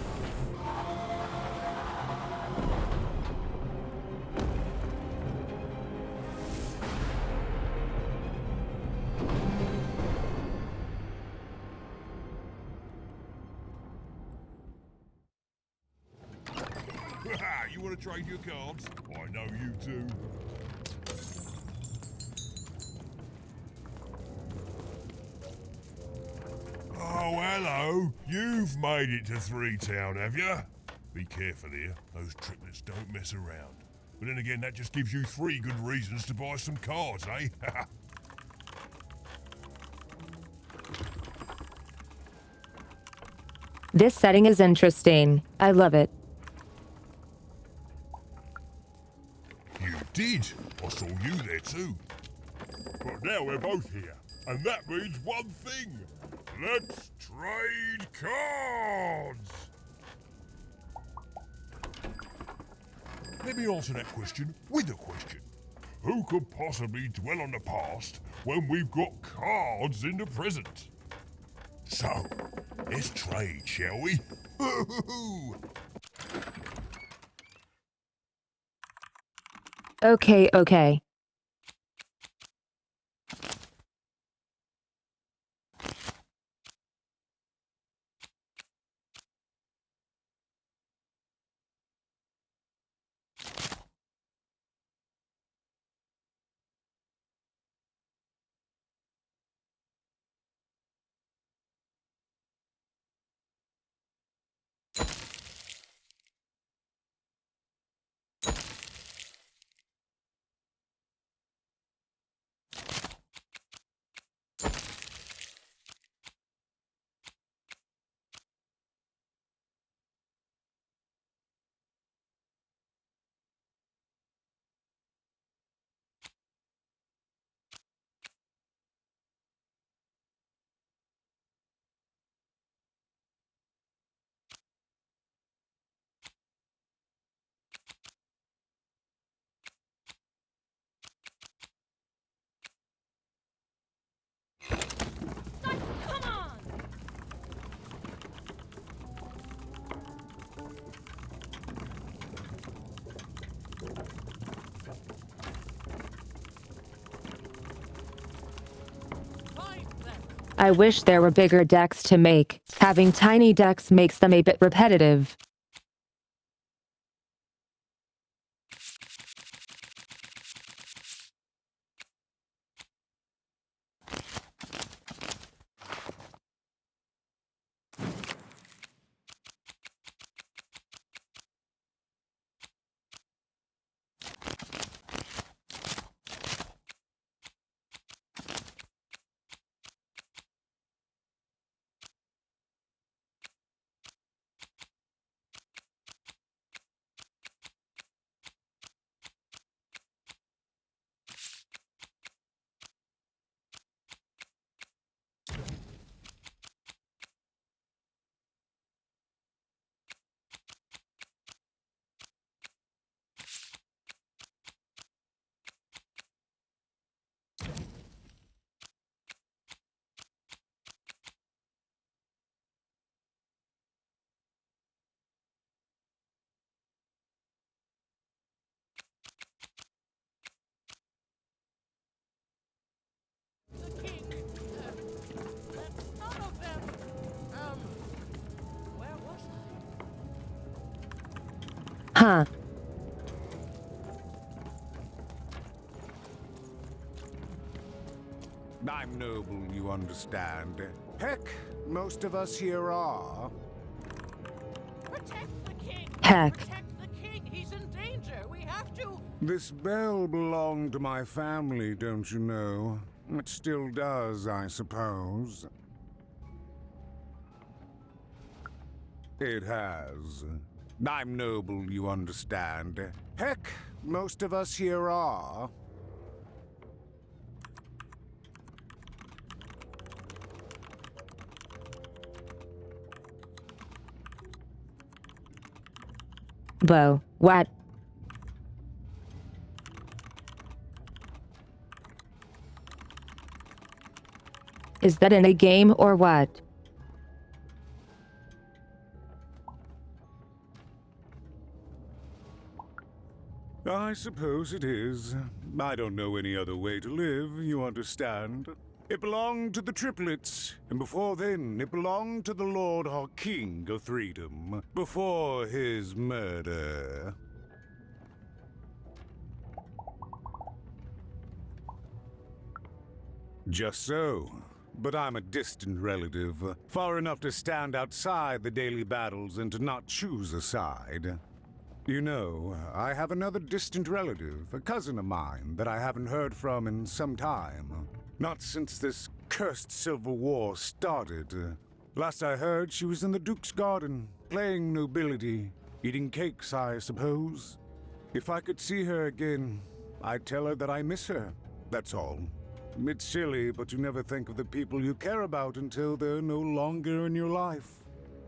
You want to trade your cards? I know you do. Oh, hello. You've made it to Three Town, have you? Be careful here. Those triplets don't mess around. But then again, that just gives you 3 good reasons to buy some cards, eh? This setting is interesting. I love it. You did. I saw you there too. But now we're both here, and that means one thing. Let's trade cards! Let me answer that question with a question. Who could possibly dwell on the past when we've got cards in the present? So, let's trade, shall we? Okay. Come on! I wish there were bigger decks to make. Having tiny decks makes them a bit repetitive. Huh. I'm noble, you understand. Heck, most of us here are. Protect the king! Heck. Protect the king! He's in danger! We have to... This bell belonged to my family, don't you know? It still does, I suppose. It has. I'm noble, you understand. Heck, most of us here are. Bo, what? Is that in a game or what? I suppose it is. I don't know any other way to live, you understand. It belonged to the triplets, and before then it belonged to the Lord our King of Freedom, before his murder. Just so. But I'm a distant relative, far enough to stand outside the daily battles and to not choose a side. You know, I have another distant relative, a cousin of mine, that I haven't heard from in some time. Not since this cursed Civil War started. Last I heard, she was in the Duke's garden, playing nobility, eating cakes, I suppose. If I could see her again, I'd tell her that I miss her, that's all. It's silly, but you never think of the people you care about until they're no longer in your life.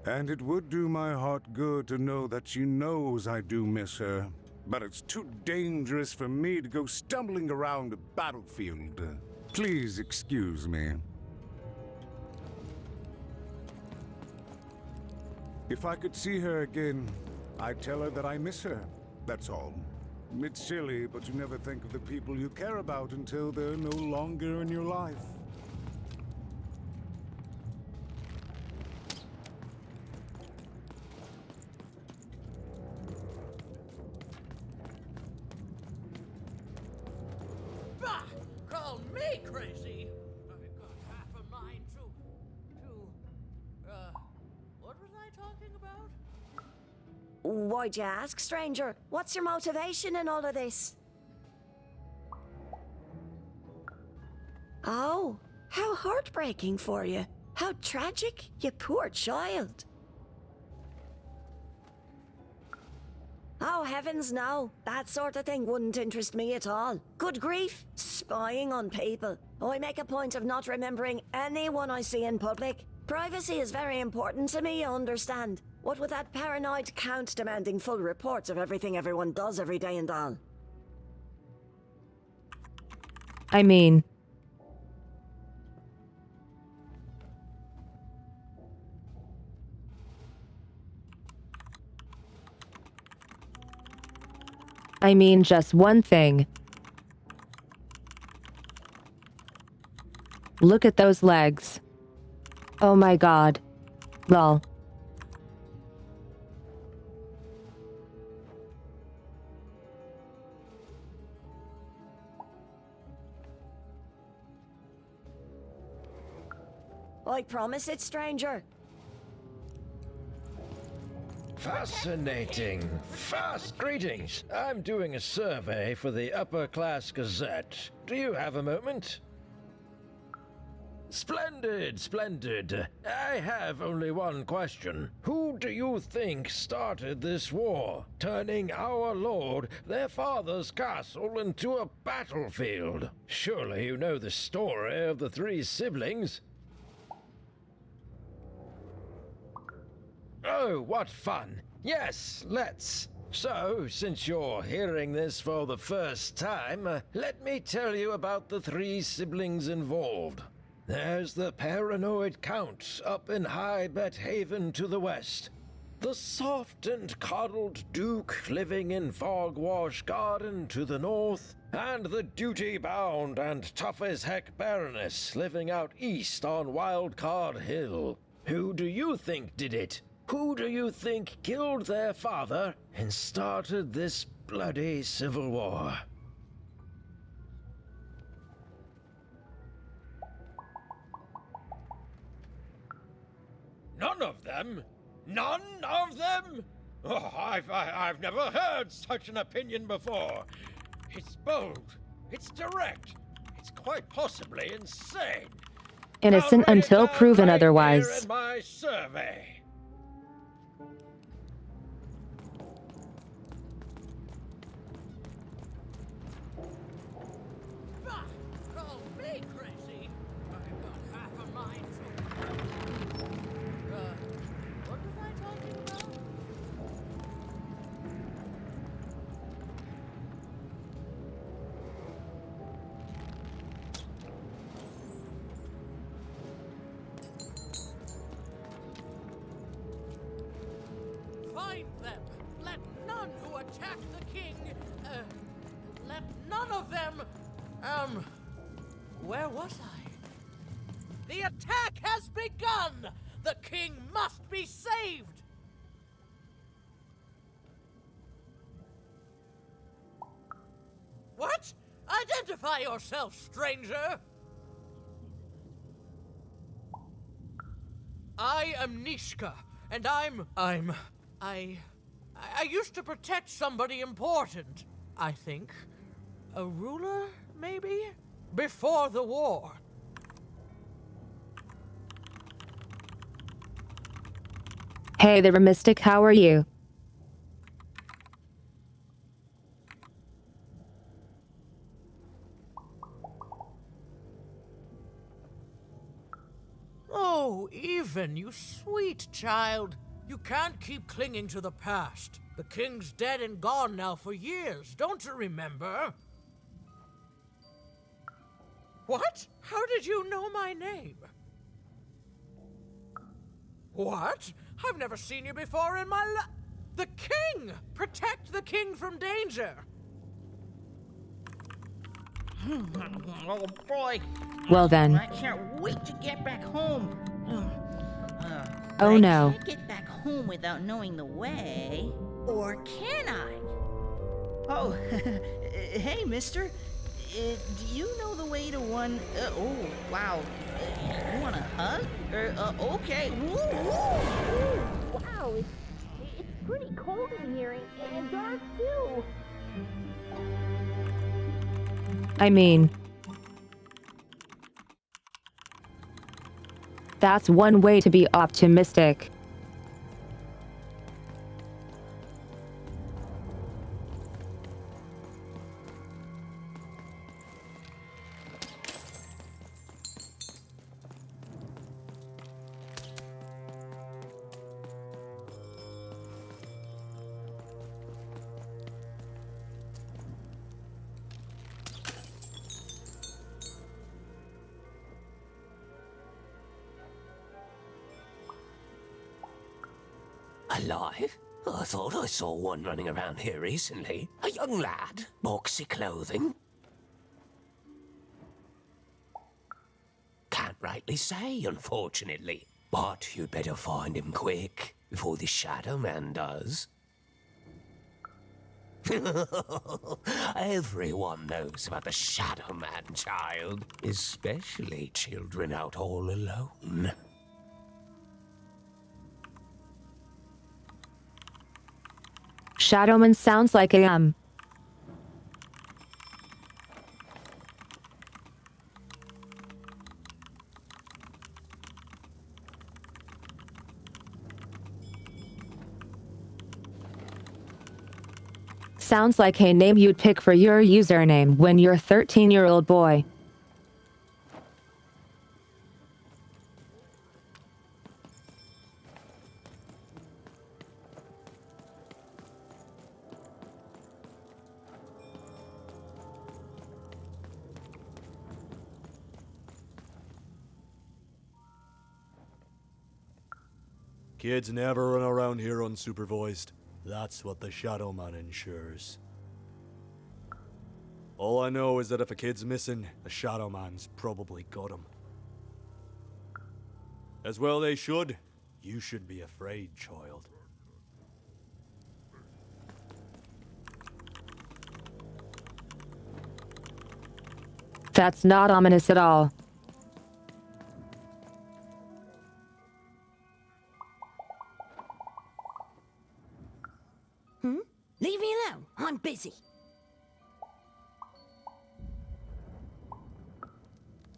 And it would do my heart good to know that she knows I do miss her. But it's too dangerous for me to go stumbling around a battlefield. Please excuse me. If I could see her again, I'd tell her that I miss her, that's all. It's silly, but you never think of the people you care about until they're no longer in your life. Bah! Call me crazy! I've got half a mind what was I talking about? Why'd you ask, stranger? What's your motivation in all of this? Oh, how heartbreaking for you. How tragic, you poor child. Oh, heavens no. That sort of thing wouldn't interest me at all. Good grief, spying on people. I make a point of not remembering anyone I see in public. Privacy is very important to me, you understand. What with that paranoid count demanding full reports of everything everyone does every day and all. I mean, just one thing. Look at those legs. Oh my god. Lol. I promise it, stranger. Fascinating. Fast greetings. I'm doing a survey for the Upper Class Gazette. Do you have a moment? Splendid, splendid. I have only one question. Who do you think started this war, turning our lord, their father's castle, into a battlefield? Surely you know the story of the three siblings. Oh, what fun. Yes, let's. So, since you're hearing this for the first time, let me tell you about the three siblings involved. There's the paranoid Count up in High Bet Haven to the west. The soft and coddled Duke living in Fogwash Garden to the north. And the duty-bound and tough-as-heck Baroness living out east on Wildcard Hill. Who do you think did it? Who do you think killed their father and started this bloody civil war? None of them? None of them? Oh, I've never heard such an opinion before. It's bold. It's direct. It's quite possibly insane. Innocent until proven otherwise. Here in my survey. Call me crazy! I've got half a mind what was I talking about? Where was I? The attack has begun! The king must be saved! What? Identify yourself, stranger! I am Nishka, and I used to protect somebody important, I think. A ruler, maybe? Before the war. Hey there, Mystic, how are you? Oh, Even, you sweet child. You can't keep clinging to the past. The king's dead and gone now for years, don't you remember? What? How did you know my name? What? I've never seen you before in my life. The king! Protect the king from danger! Oh boy. Well then. I can't wait to get back home. Oh no. I can't get back home without knowing the way. Or can I? Oh, hey, mister. Do you know the way to one... oh, wow. You want a hug? Okay. Wow, it's pretty cold in here and dark too. I mean, that's one way to be optimistic. Alive? I thought I saw one running around here recently. A young lad, boxy clothing. Can't rightly say, unfortunately. But you'd better find him quick, before the Shadow Man does. Everyone knows about the Shadow Man, child. Especially children out all alone. Shadowman sounds like a Sounds like a name you'd pick for your username when you're a 13-year-old boy. Kids never run around here unsupervised. That's what the Shadow Man ensures. All I know is that if a kid's missing, the Shadow Man's probably got him. As well they should. You should be afraid, child. That's not ominous at all. Leave me alone. I'm busy.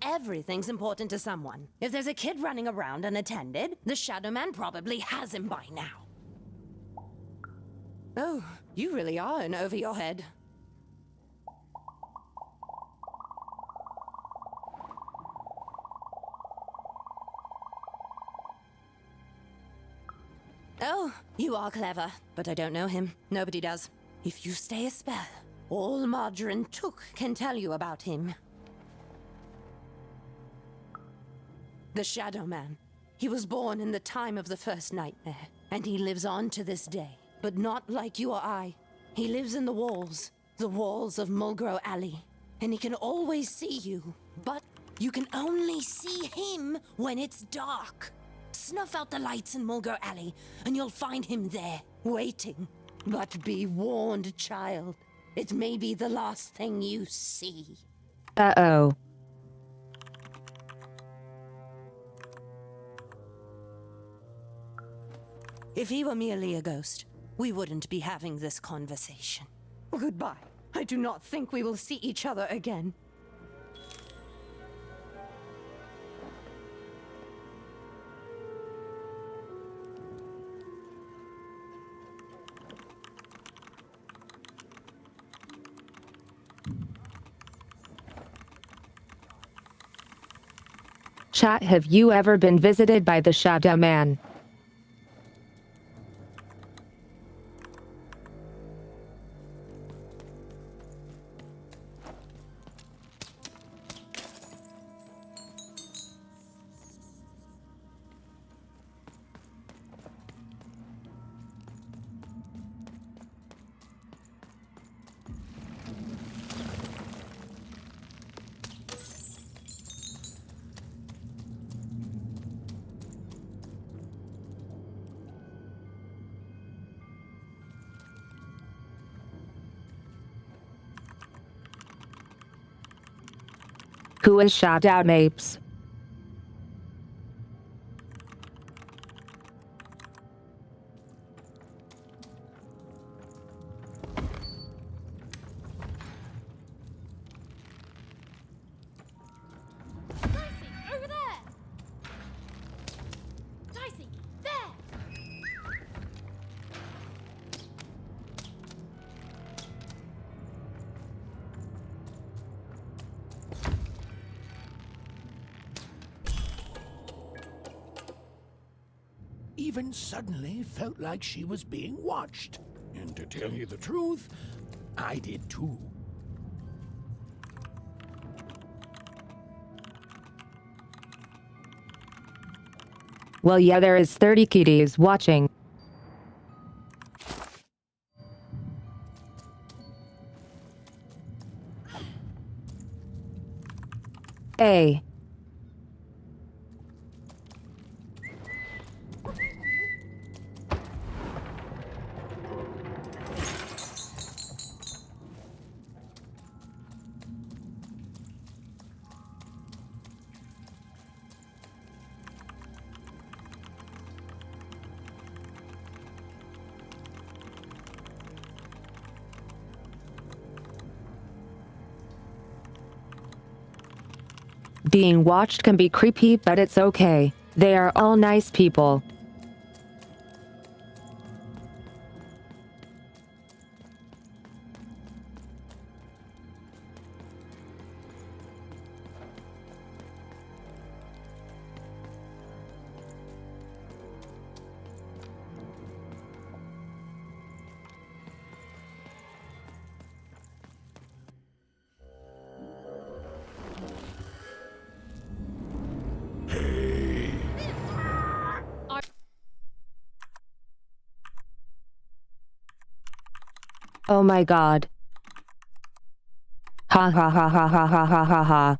Everything's important to someone. If there's a kid running around unattended, the Shadow Man probably has him by now. Oh, you really are in over your head. Oh, you are clever, but I don't know him. Nobody does. If you stay a spell, all Margarine Took can tell you about him. The Shadow Man. He was born in the time of the first nightmare, and he lives on to this day. But not like you or I. He lives in the walls of Mulgrew Alley. and he can always see you, but you can only see him when it's dark. Snuff out the lights in Mulgar Alley, and you'll find him there, waiting. But be warned, child. It may be the last thing you see. Uh-oh. If he were merely a ghost, we wouldn't be having this conversation. Goodbye. I do not think we will see each other again. Chat, have you ever been visited by the Shadow Man? Who is Shadow Mapes? Over there! Dicey, there! Even suddenly felt like she was being watched. And to tell you the truth, I did too. Well, yeah, there is 30 kitties watching. A. Being watched can be creepy, but it's okay. They are all nice people. Oh my god. Ha ha ha ha ha ha ha ha ha.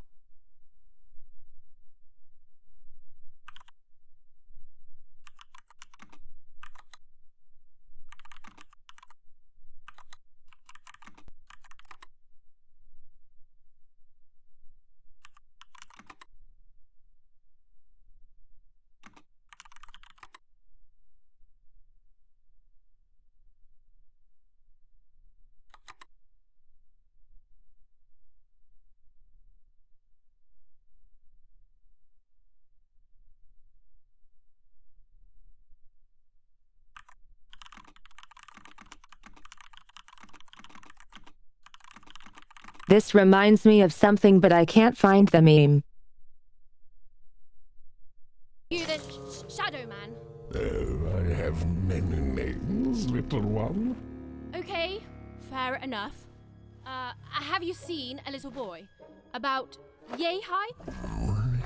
This reminds me of something, but I can't find the meme. You the Shadow Man. Oh, I have many names, little one. Okay, fair enough. Have you seen a little boy? About yay high?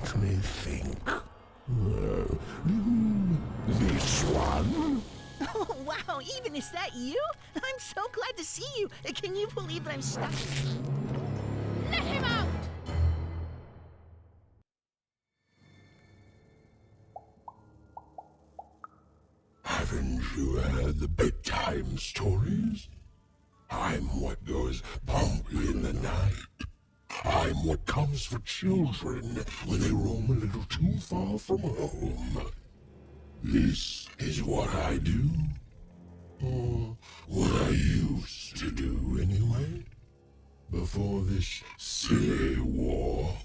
Let me think. This one? Oh, wow, even is that you? I'm so glad to see you. Can you believe that I'm stuck? Let him out! Haven't you heard the bedtime stories? I'm what goes bump in the night. I'm what comes for children when they roam a little too far from home. This is what I do. Or what I used to do anyway. Before this silly war.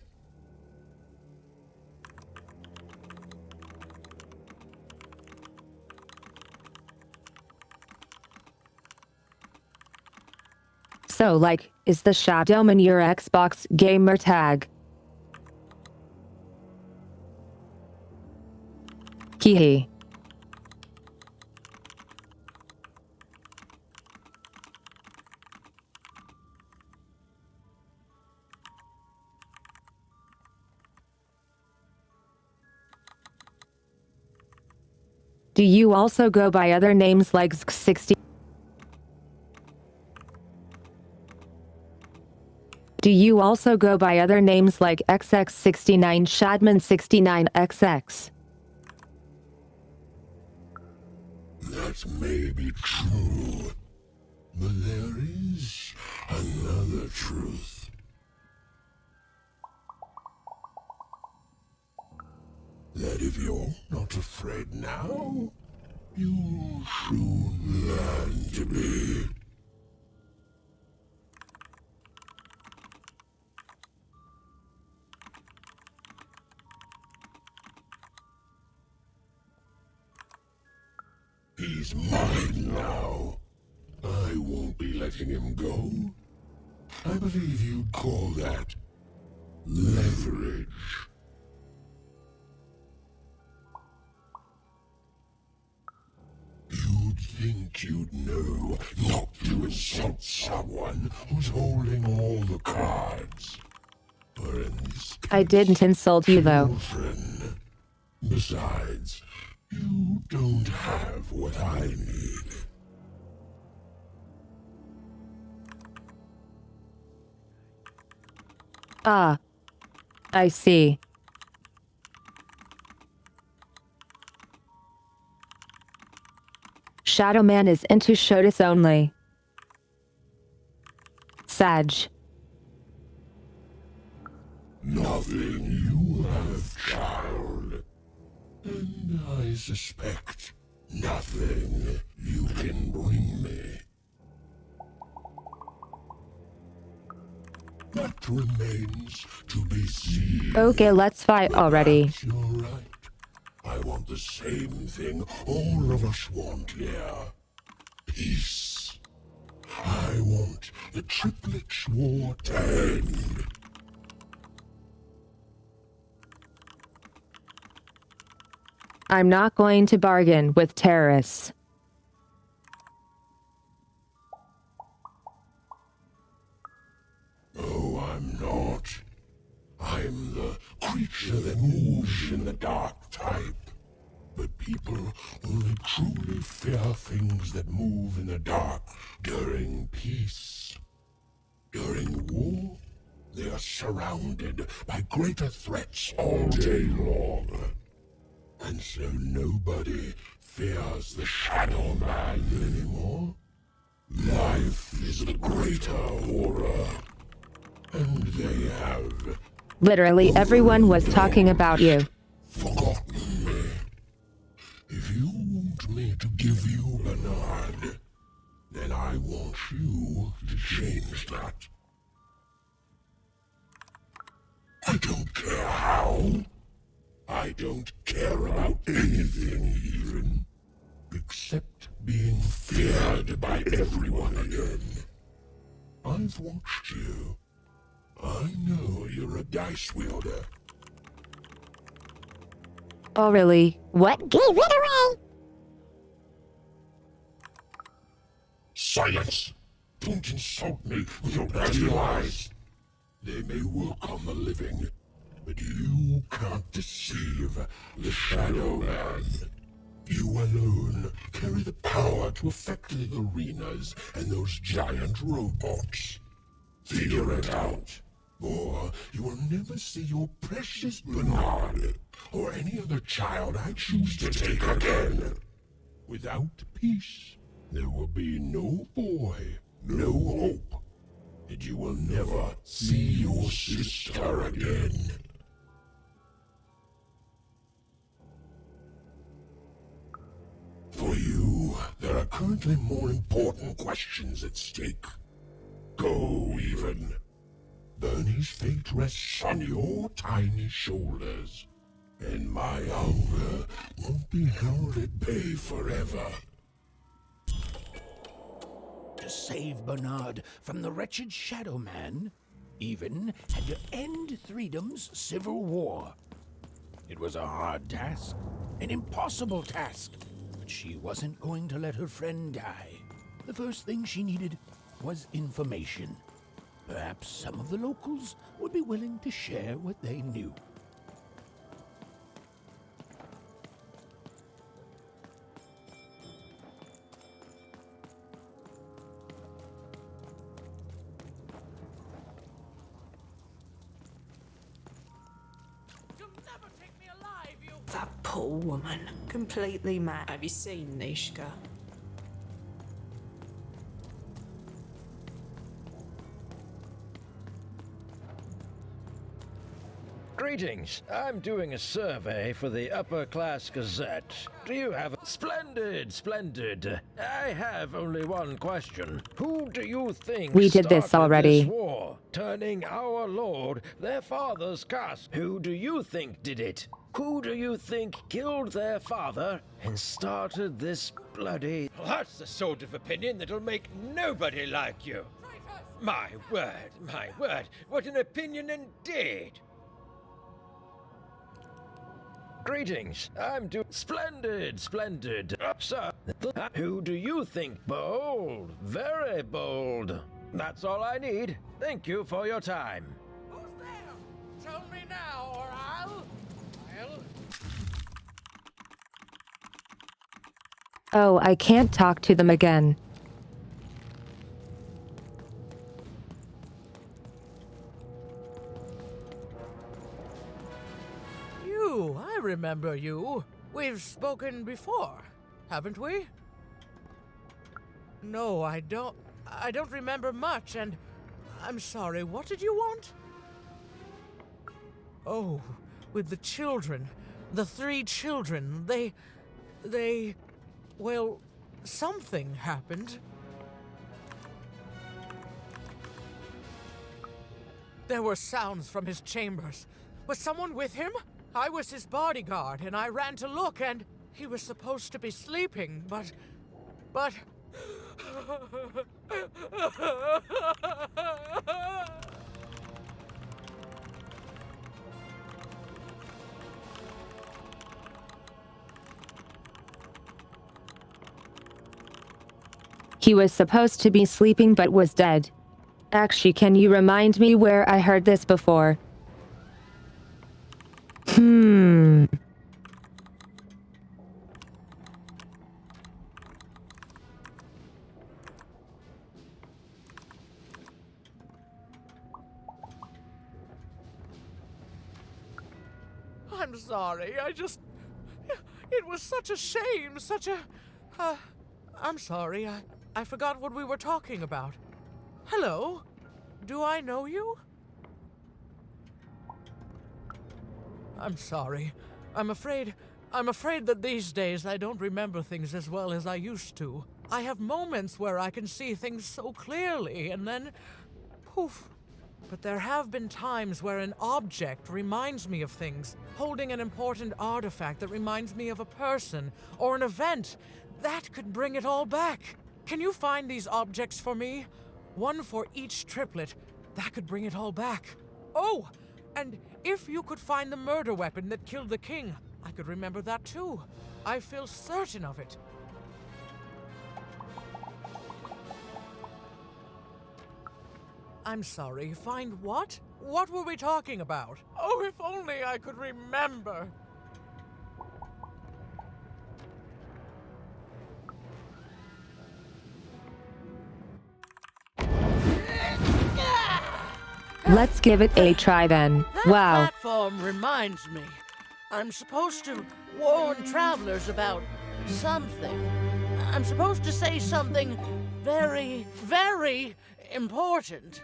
So, like, is the Shadowman your Xbox gamer tag? Hee. Do you also go by other names like X60? Do you also go by other names like XX69 Shadman 69XX? That may be true, but there is another truth. That if you're not afraid now, you'll soon learn to be. He's mine now. I won't be letting him go. I believe you'd call that leverage. You'd think you'd know not to insult someone who's holding all the cards. Or in this I didn't insult you though. children. Besides, you don't have what I need. Ah. I see. Shadowman is into Shotus only. Sag. Nothing you have, child. And I suspect nothing you can bring me. That remains to be seen. Okay, let's fight already. You're right. I want the same thing all of us want here. Peace. I want the triplets war to end. I'm not going to bargain with terrorists. Oh, I'm not. I'm the creature that moves in the dark type. But people only truly fear things that move in the dark during peace. During war, they are surrounded by greater threats all day long. And so nobody fears the Shadow Man anymore. Life is the greater horror. And they have Literally everyone was talking about you. forgotten me. If you want me to give you Bernard, then I want you to change that. I don't care how. I don't care about anything even, except being feared by everyone again. I've watched you. I know you're a dice wielder. Oh really? What gave it away? Silence! Don't insult me with your bloody lies. They may work on the living, but you can't deceive the Shadow Man. You alone carry the power to affect the arenas and those giant robots. Figure it out. or you will never see your precious Bernard or any other child I choose to take again. Without peace, there will be no boy, no hope, and you will never see your sister again. For you, there are currently more important questions at stake. Go, even. Bernie's fate rests on your tiny shoulders, and my hunger won't be held at bay forever. To save Bernard from the wretched Shadow Man, Even had to end Threedom's civil war. It was a hard task, an impossible task, but she wasn't going to let her friend die. The first thing she needed was information. Perhaps some of the locals would be willing to share what they knew. That poor woman. Completely mad. Have you seen Nishka? Greetings. I'm doing a survey for the Upper Class Gazette. Do you have a... Splendid, splendid. I have only one question. Who do you think We did this started already. this war, turning our lord, their father's cast? Who do you think did it? Who do you think killed their father and started this bloody... That's the sort of opinion that'll make nobody like you. My word, what an opinion indeed. Greetings. I'm doing... Splendid, splendid. Sir, who do you think? Bold, very bold. That's all I need. Thank you for your time. Who's there? Tell me now, or I'll... Oh, I can't talk to them again. You, I remember you. We've spoken before, haven't we? No, I don't remember much, and I'm sorry, what did you want? Oh, with the children. The 3 children, they... Well, something happened. There were sounds from his chambers. Was someone with him? I was his bodyguard, and I ran to look, and he was supposed to be sleeping, but... He was supposed to be sleeping but was dead. Actually, can you remind me where I heard this before? I'm sorry, it was such a shame, such a... I'm sorry, I forgot what we were talking about. Hello? Do I know you? I'm sorry. I'm afraid that these days I don't remember things as well as I used to. I have moments where I can see things so clearly, and then... poof. But there have been times where an object reminds me of things, holding an important artifact that reminds me of a person or an event. That could bring it all back. Can you find these objects for me? One for each triplet. That could bring it all back. Oh, and if you could find the murder weapon that killed the king, I could remember that too. I feel certain of it. I'm sorry, find what? What were we talking about? Oh, if only I could remember. Let's give it a try then. That Wow. platform reminds me. I'm supposed to warn travelers about something. I'm supposed to say something very, very important.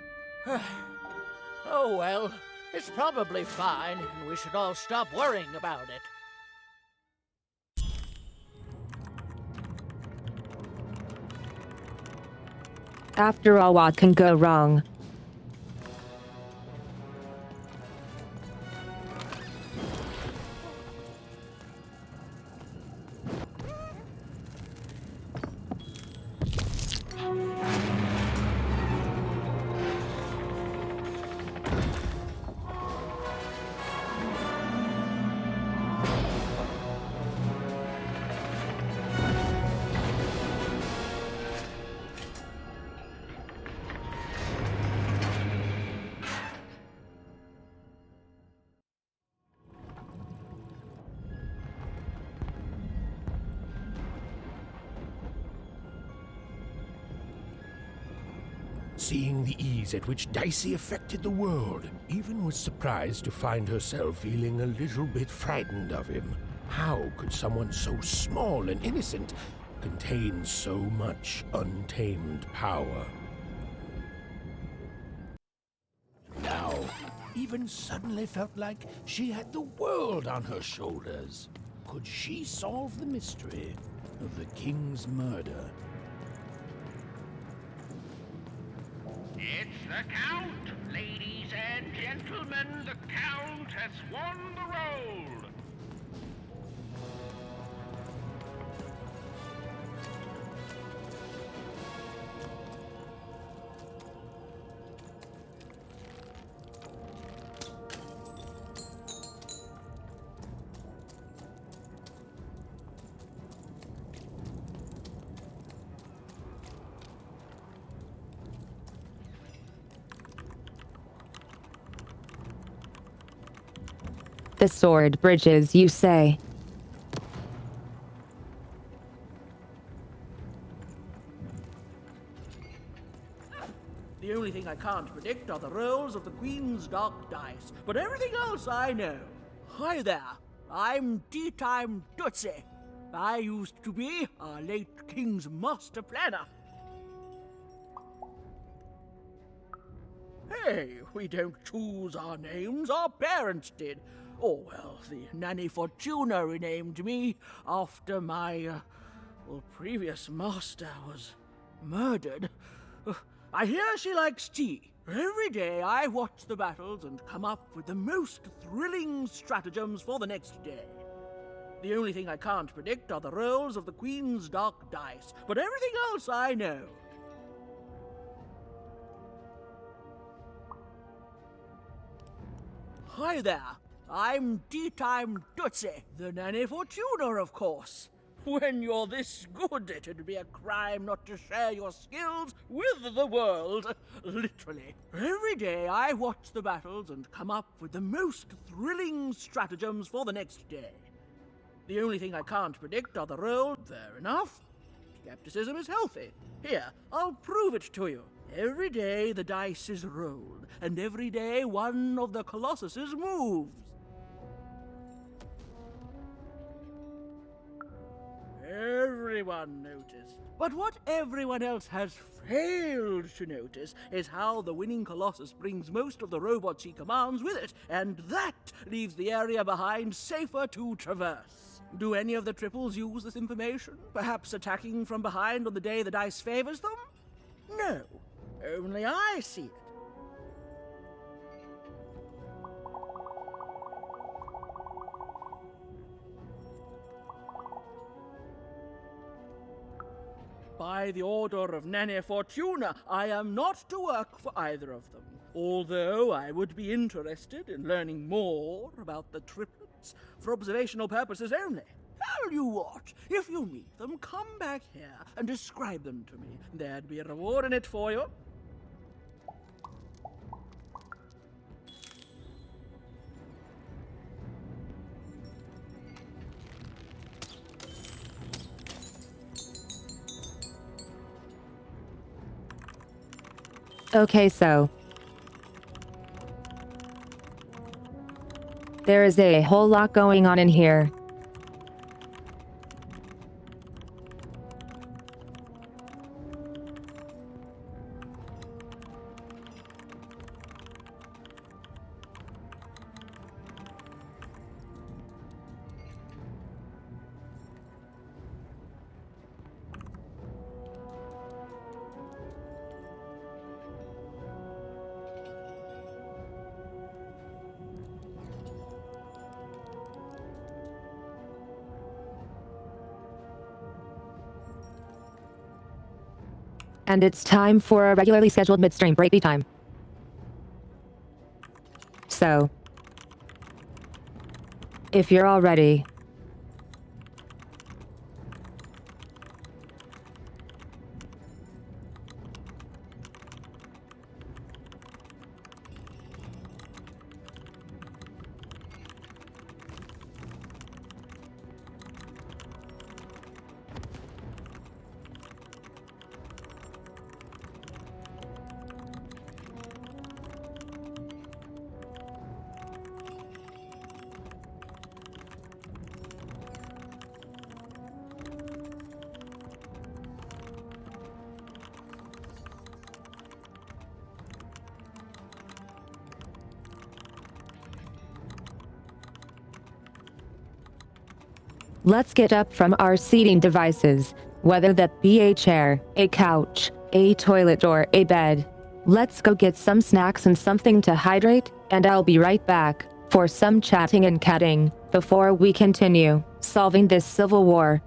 Oh well, it's probably fine, and we should all stop worrying about it. After all, what can go wrong? Seeing the ease at which Dicey affected the world, Even was surprised to find herself feeling a little bit frightened of him. How could someone so small and innocent contain so much untamed power? Now, Even suddenly felt like she had the world on her shoulders. Could she solve the mystery of the king's murder? It's the Count! Ladies and gentlemen, the Count has won the role! The sword bridges, you say? The only thing I can't predict are the rolls of the Queen's dark dice, but everything else I know. Hi there, I'm Tea Time Tootsie. I used to be our late King's master planner. Hey, we don't choose our names, our parents did. Oh, well, the Nanny Fortuna renamed me after my, previous master was murdered. I hear she likes tea. Every day I watch the battles and come up with the most thrilling stratagems for the next day. The only thing I can't predict are the rolls of the Queen's dark dice, but everything else I know. Hi there, I'm Tea Time Tootsie, the Nanny Fortuna, of course. When you're this good, it'd be a crime not to share your skills with the world. Literally. Every day I watch the battles and come up with the most thrilling stratagems for the next day. The only thing I can't predict are the rolls. Fair enough. Skepticism is healthy. Here, I'll prove it to you. Every day the dice is rolled, and every day one of the Colossuses moves. Everyone noticed. But what everyone else has failed to notice is how the winning Colossus brings most of the robots he commands with it, and that leaves the area behind safer to traverse. Do any of the triples use this information? Perhaps attacking from behind on the day the dice favors them? No. Only I see it. By the order of Nanny Fortuna, I am not to work for either of them. Although I would be interested in learning more about the triplets for observational purposes only. Tell you what, if you meet them, come back here and describe them to me. There'd be a reward in it for you. Okay, so There is a whole lot going on in here. And it's time for a regularly scheduled midstream break time. So, if you're all ready, let's get up from our seating devices, whether that be a chair, a couch, a toilet, or a bed. Let's go get some snacks and something to hydrate, and I'll be right back for some chatting and catting before we continue solving this civil war.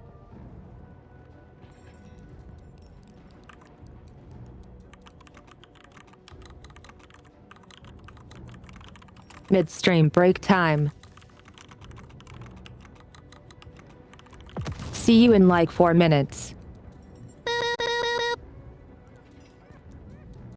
Midstream break time. See you in like 4 minutes.